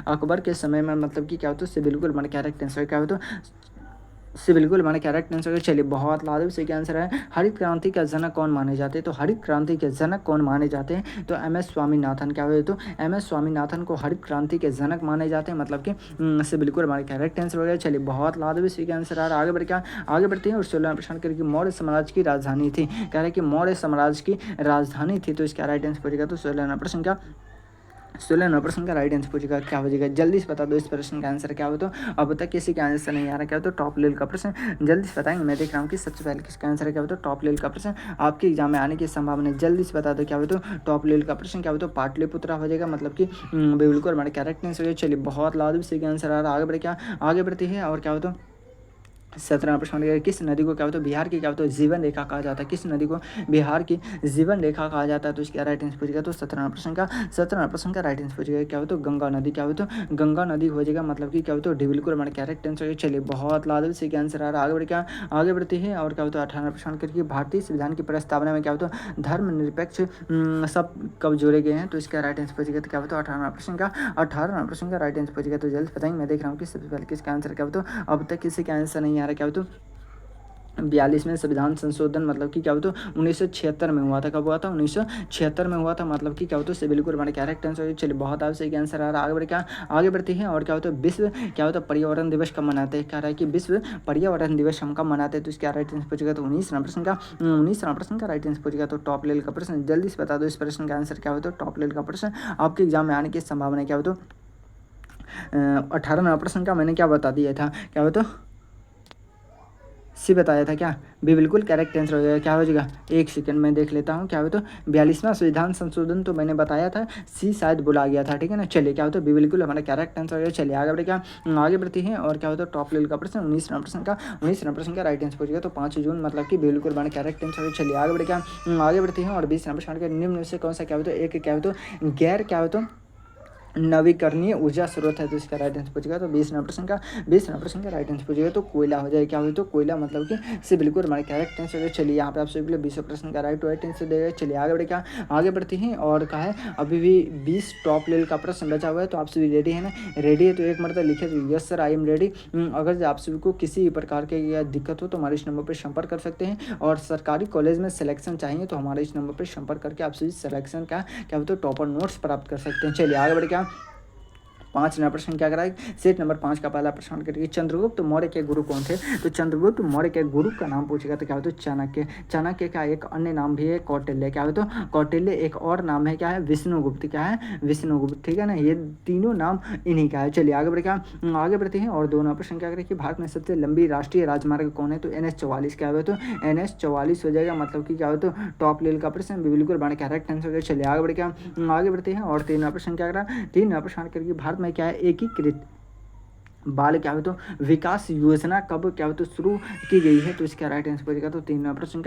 अकबर के समय में मतलब कि क्या होता है से बिल्कुल मैंने करेक्ट आंसर क्या होता है से बिल्कुल हमारा करेक्ट आंसर। चलिए बहुत लाजवाब से क्या आंसर है हरित क्रांति का जनक कौन माने जाते हैं, तो हरित क्रांति के जनक कौन माने जाते हैं, तो एम.एस. स्वामीनाथन क्या हुए, तो एम.एस. स्वामीनाथन को हरित क्रांति के जनक माने जाते हैं, मतलब कि से बिल्कुल हमारा करेक्ट आंसर हो गया। चलिए बहुत लाजवाब से क्या आंसर आ रहा है, आगे बढ़ते हैं और 16 प्रश्न करके मौर्य साम्राज्य की राजधानी थी, कह रहे हैं कि मौर्य साम्राज्य की राजधानी थी, तो इसका राइट आंसर पड़ेगा तो 16 प्रश्न का राइट आंसर पूछेगा क्या हो जाएगा, जल्दी से बता दो इस प्रश्न का आंसर क्या हो, तो अब तक किसी का आंसर नहीं आ रहा क्या हो तो टॉप लेवल का प्रश्न जल्दी से बताएंगे। मैं देख रहा हूँ कि सबसे पहले किसका आंसर क्या हो तो टॉप लेवल का प्रश्न आपके एग्जाम में आने की संभावना है, जल्दी से बता दो क्या हो तो टॉप लेवल का प्रश्न क्या हो तो पाटलिपुत्रा हो जाएगा, मतलब कि बिल्कुल हमारे करेक्ट आंसर। चलिए बहुत लाजवाब से आंसर आ रहा है, आगे बढ़ती है और क्या हो तो 17 प्रश्न किस नदी को क्या होता है बिहार की क्या होता है जीवन रेखा कहा जाता है, किस नदी को बिहार की जीवन रेखा कहा जाता है, तो इसका राइट आंसर पूछेगा तो 17 प्रश्न का राइट आंसर पूछेगा क्या होता है गंगा नदी, क्या होता है गंगा नदी हो जाएगा, मतलब कि क्या होता है बिल्कुल हमारा करेक्ट आंसर। चलिए बहुत लाजवाब से आंसर आ रहा है, आगे बढ़ते हैं और क्या होता है 18 प्रश्न करके भारतीय संविधान की प्रस्तावना में क्या होता है धर्मनिरपेक्ष सब कब जोड़े गए हैं, तो इसका राइट आंसर पूछेगा तो क्या होता है 18 प्रश्न का राइट आंसर पूछेगा तो जल्द बताएंगे। मैं देख रहा हूँ कि सबसे पहले किसका आंसर क्या होता है अब तक किसी का आंसर नहीं आ रहा, क्या होता है 42वें संविधान संशोधन, मतलब कि क्या होता है 1976 में हुआ था, कब हुआ था 1976 में हुआ था, मतलब कि क्या होता है बिल्कुल हमारे करेक्ट आंसर। चलिए बहुत आवश्यक आंसर आ रहा है, आगे बढ़ते हैं और क्या होता है विश्व क्या होता है पर्यावरण दिवस कब मनाते हैं, कह रहा है कि विश्व पर्यावरण दिवस हम कब मनाते हैं, तो इसका राइट आंसर पूछेगा तो 19वां प्रश्न का राइट आंसर पूछेगा तो टॉप लेवल का प्रश्न जल्दी से बता दो इस प्रश्न का आंसर क्या होता है टॉप लेवल का प्रश्न आपके एग्जाम में आने की संभावना क्या होता है 18वां प्रश्न का मैंने क्या बता दिया था, क्या होता सी बताया था क्या, भी बिल्कुल करेक्ट आंसर हो जाएगा, क्या हो जाएगा एक सेकंड में देख लेता हूँ क्या हो तो 42वां संविधान संशोधन तो मैंने बताया था सी शायद बुला गया था, ठीक है ना। चलिए क्या होता है बिल्कुल हमारा करेक्ट आंसर हो गया। चलिए आगे बढ़ते हैं और क्या होता है टॉप लेवल का प्रश्न 19वां प्रश्न का राइट आंसर पूछेगा तो 5 जून, मतलब कि बिल्कुल हमारा करेक्ट आंसर हो। चलिए आगे बढ़ते हैं और 20वां प्रश्न का निम्न से कौन सा क्या होता है एक क्या होता है गैर क्या होता है नवीकरणीय ऊर्जा स्रोत है, तो इसका राइट आंसर पूछेगा तो 20वां प्रश्न का राइट आंसर पूछेगा तो कोयला हो जाएगा, क्या हो तो कोयला, मतलब कि से बिल्कुल हमारे करेक्ट आंसर है। चलिए यहाँ पे आप सभी 20 प्रश्न का राइट आंसर देगा। चलिए आगे बढ़ते हैं और कहा है अभी भी 20 टॉप लेवल का प्रश्न बचा हुआ है, तो आप सभी रेडी है ना, रेडी है तो एक मरतबा लिखे तो yes sir I am ready. अगर आप सभी को किसी प्रकार की दिक्कत हो तो हमारे इस नंबर पर संपर्क कर सकते हैं, और सरकारी कॉलेज में सिलेक्शन चाहिए तो हमारे इस नंबर पर संपर्क करके आप सभी सिलेक्शन का क्या होता है टॉपर नोट्स प्राप्त कर सकते हैं। चलिए आगे बढ़ 5 नंबर प्रश्न क्या कराए, सेट नंबर 5 का पहला प्रश्न करिए, चंद्रगुप्त मौर्य के गुरु कौन थे। तो चंद्रगुप्त मौर्य के गुरु का नाम पूछेगा तो क्या होता है, चाणक्य। चाणक्य का एक अन्य नाम भी है कौटिल्य, क्या होता है कौटिल्य। एक और नाम है क्या है, विष्णुगुप्त, क्या है विष्णुगुप्त, ठीक है ना। ये तीनों नाम इन्हीं का है। चलिए आगे बढ़ क्या, आगे बढ़ते हैं और 2 नंबर प्रश्न क्या करें कि भारत में सबसे लंबी राष्ट्रीय राजमार्ग कौन है। तो NH 44 क्या हो, तो NH 44 हो जाएगा, मतलब कि क्या हो, तो टॉप लेवल का प्रश्न बिल्कुल बड़ा करेक्ट आंसर हो गया। चलिए आगे बढ़ क्या, आगे बढ़ते हैं और 3 नंबर प्रश्न क्या करा, 3 नंबर प्रश्न करके भारत में क्या है एकीकृत बाल क्या हो, तो विकास योजना कब क्या हो, तो शुरू की गई है। तो इसका राइट आंसर पूछेगा तो 3 नंबर प्रश्न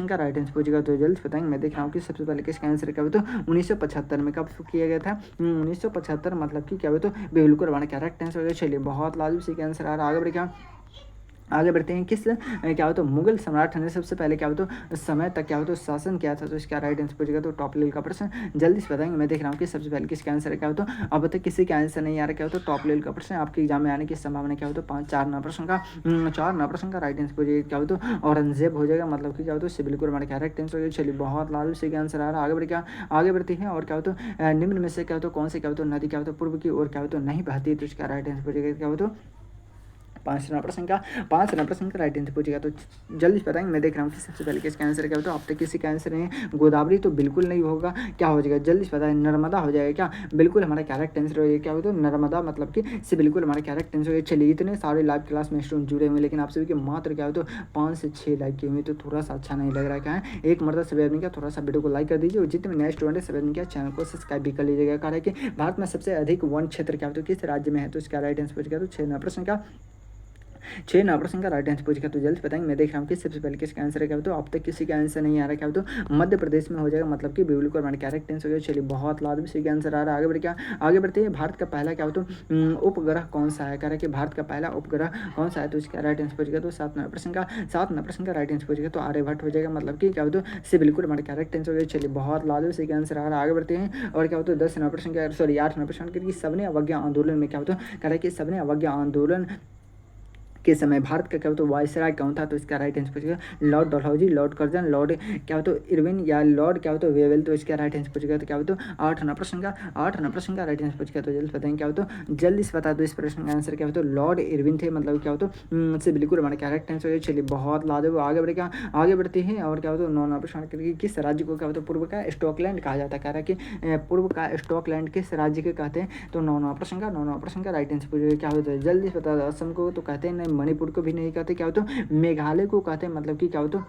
का राइट आंसर पूछेगा तो जल्द बताएंगे। मैं देख रहा हूँ कि सबसे पहले किसका आंसर क्या हो, तो 1975 में कब किया गया था, 1975, मतलब कि क्या हो, तो बिल्कुल बड़ा करेक्ट आंसर हो गया। चलिए बहुत लाजमी सी आंसर आ रहा है। आगे बढ़ क्या, आगे बढ़ते हैं, किस क्या हो, तो मुगल सम्राट ने सबसे पहले क्या हो, तो समय तक क्या हो, तो शासन किया था। तो इसका राइट आंसर पूछेगा तो टॉप लेवल का प्रश्न जल्दी से बताएंगे। मैं देख रहा हूँ कि सबसे पहले किसका आंसर क्या हो, तो अब तक किसी का आंसर नहीं आ रहा, क्या हो, तो टॉप लेवल का प्रश्न आपके एग्जाम में आने की संभावना क्या हो, तो 4 नंबर प्रश्न का 4 नंबर प्रश्न का राइट आंसर पूछेगा क्या हो, तो औरंगजेब हो जाएगा, मतलब कि क्या हो, तो इससे बिल्कुल हमारे करेक्ट आंसर हो गया। चलिए बहुत लाजमी से आंसर आ रहा है। आगे बढ़ क्या, आगे बढ़ते हैं और क्या हो, तो निम्न में से क्या हो, तो कौन से क्या हो, तो नदी क्या हो, तो पूर्व की ओर क्या हो, तो नहीं बहती। तो इसका राइट आंसर पूछेगा क्या हो, तो 5 नंबर प्रश्न का राइट आंसर पूछेगा तो जल्दी बताएंगे। मैं देख रहा हूँ कि सबसे पहले किसका आंसर क्या हो, तो अब तक किसी का आंसर नहीं है। गोदावरी तो बिल्कुल नहीं होगा, क्या हो जाएगा जल्दी बताएं, नर्मदा हो जाएगा क्या, बिल्कुल हमारा करेक्ट आंसर हो जाएगा क्या हो, तो नर्मदा, मतलब कि से बिल्कुल हमारा करेक्ट आंसर हो। चलिए इतने सारे लाइव क्लास में स्टूडेंट जुड़े हुए, लेकिन आप सभी के मात्र क्या हो, तो 5 से 6 लाइक किए हुए, तो थोड़ा सा अच्छा नहीं लग रहा है। क्या है, एक मरतबा सभी आदमी क्या थोड़ा सा वीडियो को लाइक कर दीजिए, और जितने नए स्टूडेंट है सभी आदमी क्या चैनल को सब्सक्राइब भी कर लीजिएगा। कारण कि भारत में सबसे अधिक वन क्षेत्र क्या हो, तो किस राज्य में है। तो इसका राइट आंसर पूछेगा तो 6 नंबर प्रश्न का 6 नंबर प्रश्न का राइट आंसर पूछेगा तो जल्द बताएंगे। मैं देख रहा हूँ कि सबसे पहले किसका आंसर है क्या हो, तो अब तक किसी का आंसर नहीं आ रहा, क्या हो, तो मध्य प्रदेश में हो जाएगा, मतलब कि बिल्कुल हमारे करेक्ट आंसर हो गया। चलिए बहुत लाजमी से आंसर आ रहा है। आगे बढ़ क्या, आगे बढ़ते हैं, भारत का पहला क्या हो, तो उपग्रह कौन सा है। कह रहा है कि भारत का पहला उपग्रह कौन सा है। तो इसका राइट आंसर पूछेगा तो 7 नंबर प्रश्न का राइट आंसर पूछेगा तो आर्यभट्ट हो जाएगा, मतलब कि क्या हो, तो से बिल्कुल हमारे करेक्ट आंसर हो गया। चलिए बहुत लाजमी से आंसर आ रहा है। आगे बढ़ते हैं और क्या हो, तो 10 नंबर प्रश्न का, सॉरी 8 नंबर प्रश्न की सबने अवज्ञा आंदोलन में क्या हो, तो कह रहा है कि सबने अवज्ञा आंदोलन के समय भारत का क्या हो, तो वायसराय कौन था। तो इसका राइट आंसर पूछेगा Lord Dalhousie, Lord Curzon, Lord क्या हो, तो इरविन, या लॉर्ड क्या हो, तो वेवेल। तो इसका राइट आंसर पूछेगा तो क्या हो, तो 8 नंबर प्रश्न का राइट आंसर पूछेगा तो जल्दी बताएंगे क्या हो, तो जल्दी से बता दो इस प्रश्न का आंसर क्या हो, तो लॉर्ड इरविन थे, मतलब क्या हो, तो से बिल्कुल हमारा करेक्ट आंसर है। चलिए बहुत लाजवाब। आगे बढ़ेगा, आगे बढ़ते हैं और क्या हो, तो 9 नंबर प्रश्न करके किस राज्य को क्या हो, तो पूर्व का स्टॉकलैंड कहा जाता है। कह रहा है कि पूर्व का स्टॉकलैंड किस राज्य के कहते हैं। तो 9 नंबर प्रश्न का राइट आंसर पूछेगा क्या होता है, जल्दी से बता दो। असम को तो कहते हैं नहीं, मणिपुर को भी नहीं कहते, क्या हो, तो मेघालय को कहते हैं, मतलब कि क्या हो, तो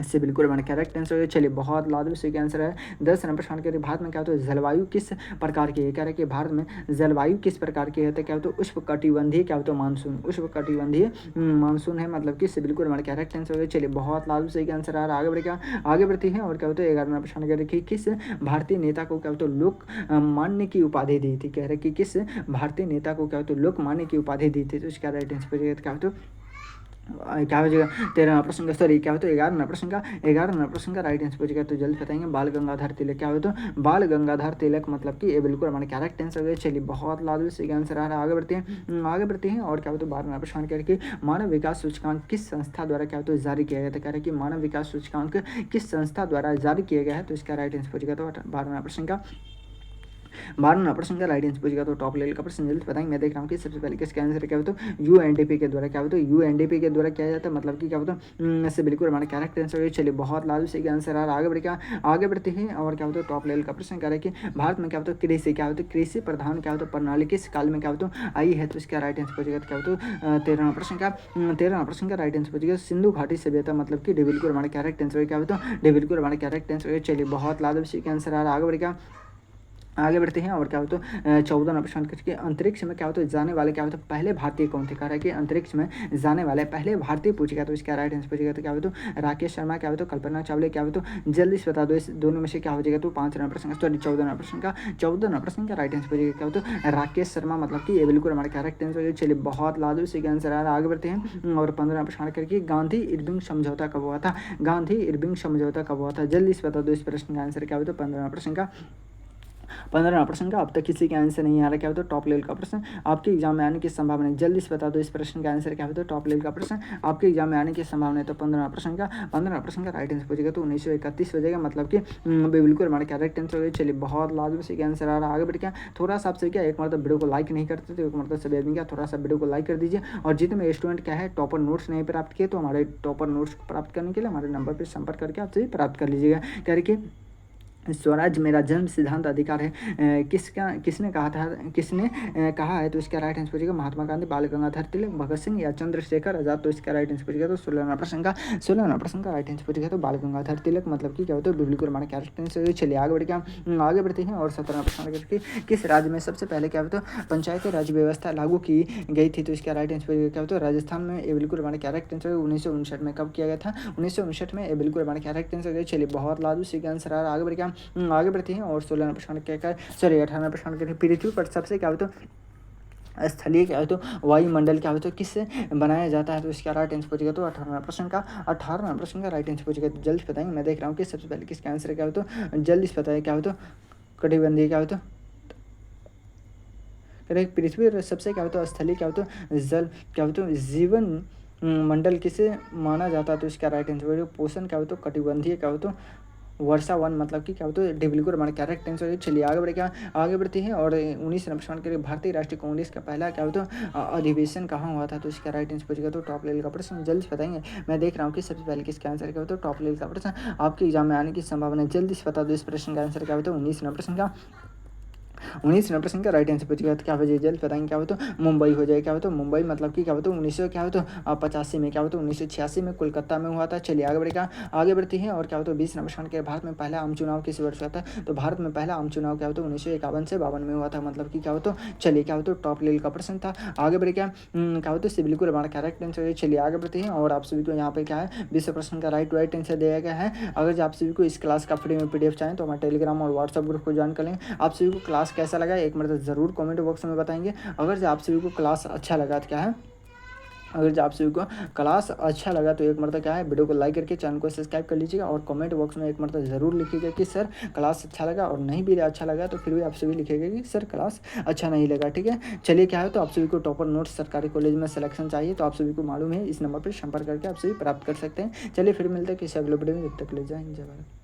इससे बिल्कुल हमारा करेक्ट आंसर है। चलिए बहुत लाजमी से आंसर है। 10 नंबर प्रश्न के भारत में क्या होता है जलवायु किस प्रकार की है। कह रहे हैं कि भारत में जलवायु किस प्रकार की है, तो क्या होता है उष्णकटिबंधीय, क्या होता है मानसून, उष्णकटिबंधीय मानसून है, मतलब कि इससे बिल्कुल हमारा करेक्ट आंसर है। चलिए बहुत लाजमी से आंसर आ रहा है। आगे बढ़ेगा, आगे बढ़ती है और क्या होता है 11 नंबर प्रश्न कह रहे कि किस भारतीय नेता को क्या होता है लोक मान्य की उपाधि दी थी। कह रहे कि किस भारतीय नेता को क्या होता है लोक मान्य की उपाधि दी थी। तो इसका राइट आंसर क्या होता है क्या हो जाएगा 13 प्रश्न का, सॉरी क्या हो, तो 11 प्रश्न का राइट आंसर पूछेगा तो जल्द बताएंगे। बाल गंगाधर तिलक क्या हो, तो बाल गंगाधर तिलक, मतलब कि ये बिल्कुल हमारे करेक्ट आंसर हो गया। चलिए बहुत लाजमी से आंसर आ रहा है। आगे बढ़ते हैं और क्या हो, तो 12 प्रश्न करके मानव विकास सूचकांक किस संस्था द्वारा क्या हो, तो जारी किया गया था। कह रहे हैं कि मानव विकास सूचकांक किस संस्था द्वारा जारी किया गया है। तो इसका राइट आंसर पूछेगा तो 12 प्रश्न का 12 प्रश्न का राइट आंसर पूछेगा तो टॉप लेवल का प्रश्न जल्द बताएंगे। मैं देख रहा हूँ कि सबसे पहले किसका आंसर क्या हो, तो यूएनडीपी के द्वारा क्या हो, तो यूएनडीपी के द्वारा किया जाता है, मतलब कि क्या हो, तो इससे बिल्कुल हमारा करेक्ट आंसर है। चलिए बहुत लाजमी से आंसर आ रहा है। आगे बढ़ते हैं और क्या हो, तो टॉप लेवल का प्रश्न कह रहा है कि भारत में क्या हो, तो कृषि क्या हो, तो कृषि प्रधान क्या हो, तो प्रणाली किस काल में क्या हो, तो आई है। तो इसका राइट आंसर पूछेगा तो क्या हो, तो 13 प्रश्न का राइट आंसर पूछेगा सिंधु घाटी सभ्यता, मतलब कि बिल्कुल हमारा करेक्ट आंसर क्या हो, तो बिल्कुल हमारा करेक्ट आंसर है। चलिए बहुत लाजमी से आंसर आ रहा है। आगे बढ़ते हैं और क्या हो, तो 14 नंबर प्रश्न करके अंतरिक्ष में क्या हो, तो जाने वाले क्या हो, तो पहले भारतीय कौन थे। कह रहा है कि अंतरिक्ष में जाने वाले पहले भारतीय पूछेगा तो इसका राइट आंसर पूछेगा तो क्या हो, तो राकेश शर्मा क्या हो, तो कल्पना चावला क्या हो, तो जल्दी से बता दो इस दोनों में से क्या हो जाएगा। तो 5 नंबर प्रश्न, सॉरी 14 नंबर प्रश्न का राइट आंसर पूछेगा क्या हो, तो राकेश शर्मा, मतलब कि ये बिल्कुल हमारे करेक्ट आंसर। चलिए बहुत लाजमी से आंसर आ रहा है। आगे बढ़ते हैं और 15 प्रश्न करके गांधी इरविंग समझौता कब हुआ था। गांधी इरविंग समझौता कब हुआ था, जल्दी से बता दो इस प्रश्न का आंसर क्या हो, तो 15 प्रश्न का 15वां प्रश्न का अब तक किसी का आंसर नहीं आ रहा, क्या होता है टॉप लेवल का प्रश्न आपके एग्जाम में आने की संभावना है, जल्दी से बता दो इस प्रश्न का आंसर क्या होता है टॉप लेवल का प्रश्न आपके एग्जाम में आने की संभावना है। तो 15वां प्रश्न का राइट आंसर पूछेगा तो 1931 हो जाएगा, मतलब कि बिल्कुल हमारा करेक्ट आंसर हो गया। चलिए बहुत लाजमी से आंसर आ रहा है, आगे बढ़ क्या थोड़ा सा आपसे क्या एक मतलब वीडियो को लाइक नहीं करते तो एक मतलब सभी आदमी क्या थोड़ा सा वीडियो को लाइक कर दीजिए। और जितने स्टूडेंट क्या है टॉपर नोट्स नहीं प्राप्त किए तो हमारे टॉपर नोट्स प्राप्त करने के लिए हमारे नंबर पर संपर्क करके आप सभी प्राप्त कर लीजिएगा। करके स्वराज मेरा जन्म सिद्धांत अधिकार है किसने कहा था, किसने कहा है, तो इसका राइट आंसर पूछेगा महात्मा गांधी, बाल गंगाधर तिलक, भगत सिंह या चंद्रशेखर आजाद। तो इसका राइट आंसर पूछेगा तो 16वां प्रश्न का राइट आंसर पूछेगा तो बाल गंगाधर तिलक, मतलब कि क्या होता है बिल्कुल हमारा कैरेक्टर आंसर। चलिए आगे बढ़ते हैं और 17वां प्रश्न करके किस राज्य में सबसे पहले क्या होता है पंचायती राज व्यवस्था लागू की गई थी, तो इसका राइट आंसर क्या होता है राजस्थान में। ये बिल्कुल हमारा कैरेक्टर आंसर 1959 में कब किया गया था, 1959 में। ये बिल्कुल हमारा कैरेक्टर आंसर। चलिए बहुत लाजू से आंसर आ रहा है, आगे बढ़ते हैं और 16वां प्रश्न क्या है, सॉरी 18वां प्रश्न क्या है, पृथ्वी पर सबसे क्या होता है स्थलीय क्या हो तो वायुमंडल क्या हो तो किससे बनाया जाता है, तो इसका राइट आंसर पूछेगा तो 18वां प्रश्न का राइट आंसर पूछेगा तो जल्दी बताएंगे। मैं देख रहा हूँ कि सबसे पहले किसका आंसर क्या हो तो जल्दी से बताइए क्या हो तो कटिबंधीय क्या हो तो पृथ्वी पर सबसे क्या होता है स्थलीय क्या होता है जल क्या होता है जीवन मंडल किसे माना जाता है, तो इसका राइट आंसर पोषण क्या होता है कटिबंधीय क्या होता है वर्षा वन, मतलब कि क्या होता है बिल्कुल हमारा करेक्ट आंसर है। चलिए आगे बढ़ते हैं और 19वां प्रश्न के लिए भारतीय राष्ट्रीय कांग्रेस का पहला क्या होता है अधिवेशन कहाँ हुआ था, तो इसका राइट आंसर पूछेगा तो टॉप लेवल का प्रश्न जल्दी से बताएंगे। मैं देख रहा हूँ कि सबसे पहले किसका आंसर क्या होता है टॉप लेवल का प्रश्न आपके एग्जाम में आने की संभावना जल्दी से बता दो इस प्रश्न का आंसर क्या होता है 19वां प्रश्न का राइट आंसर पूछेगा तो क्या हो जाए जल्द बताएंगे क्या हो तो मुंबई हो जाए, क्या हो तो मुंबई, मतलब कि क्या हो तो 1985 में, क्या हो तो 1986 में कोलकाता में हुआ था। चलिए आगे बढ़ती है और क्या हो तो 20वां प्रश्न के भारत में पहला आम चुनाव किस वर्ष हुआ था, तो भारत में पहला आम चुनाव क्या हो तो 1951 से 52 में हुआ था, मतलब कि क्या हो तो चलिए क्या हो तो टॉप लेवल का प्रश्न था। आगे बढ़े क्या हो तो बिल्कुल हमारा करेक्ट आंसर है। चलिए आगे बढ़ते हैं और आप सभी को यहाँ पे क्या है 20 प्रश्न का राइट आंसर दिया गया है। अगर आप सभी को इस क्लास का फ्री में PDF चाहें तो हमारे टेलीग्राम और व्हाट्सएप ग्रुप को ज्वाइन कर लें। आप सभी को क्लास कैसा लगा एक मतलब ज़रूर कमेंट बॉक्स में बताएंगे। अगर आप सभी को क्लास अच्छा लगा तो क्या है अगर आप सभी को क्लास अच्छा लगा तो एक मरतबा क्या है वीडियो को लाइक करके चैनल को सब्सक्राइब कर लीजिएगा और कमेंट बॉक्स में एक मरतबा ज़रूर लिखिएगा कि सर क्लास अच्छा लगा, और नहीं भी अच्छा लगा तो फिर भी आप सभी लिखिएगा कि सर क्लास अच्छा नहीं लगा। ठीक है, चलिए क्या है तो आप सभी को टॉपर नोट्स सरकारी कॉलेज में सिलेक्शन चाहिए तो आप सभी को मालूम है इस नंबर पर संपर्क करके आप सभी प्राप्त कर सकते हैं। चलिए फिर मिलते हैं किसी अगले वीडियो में, जब तक ले जाएंगे जय भारत।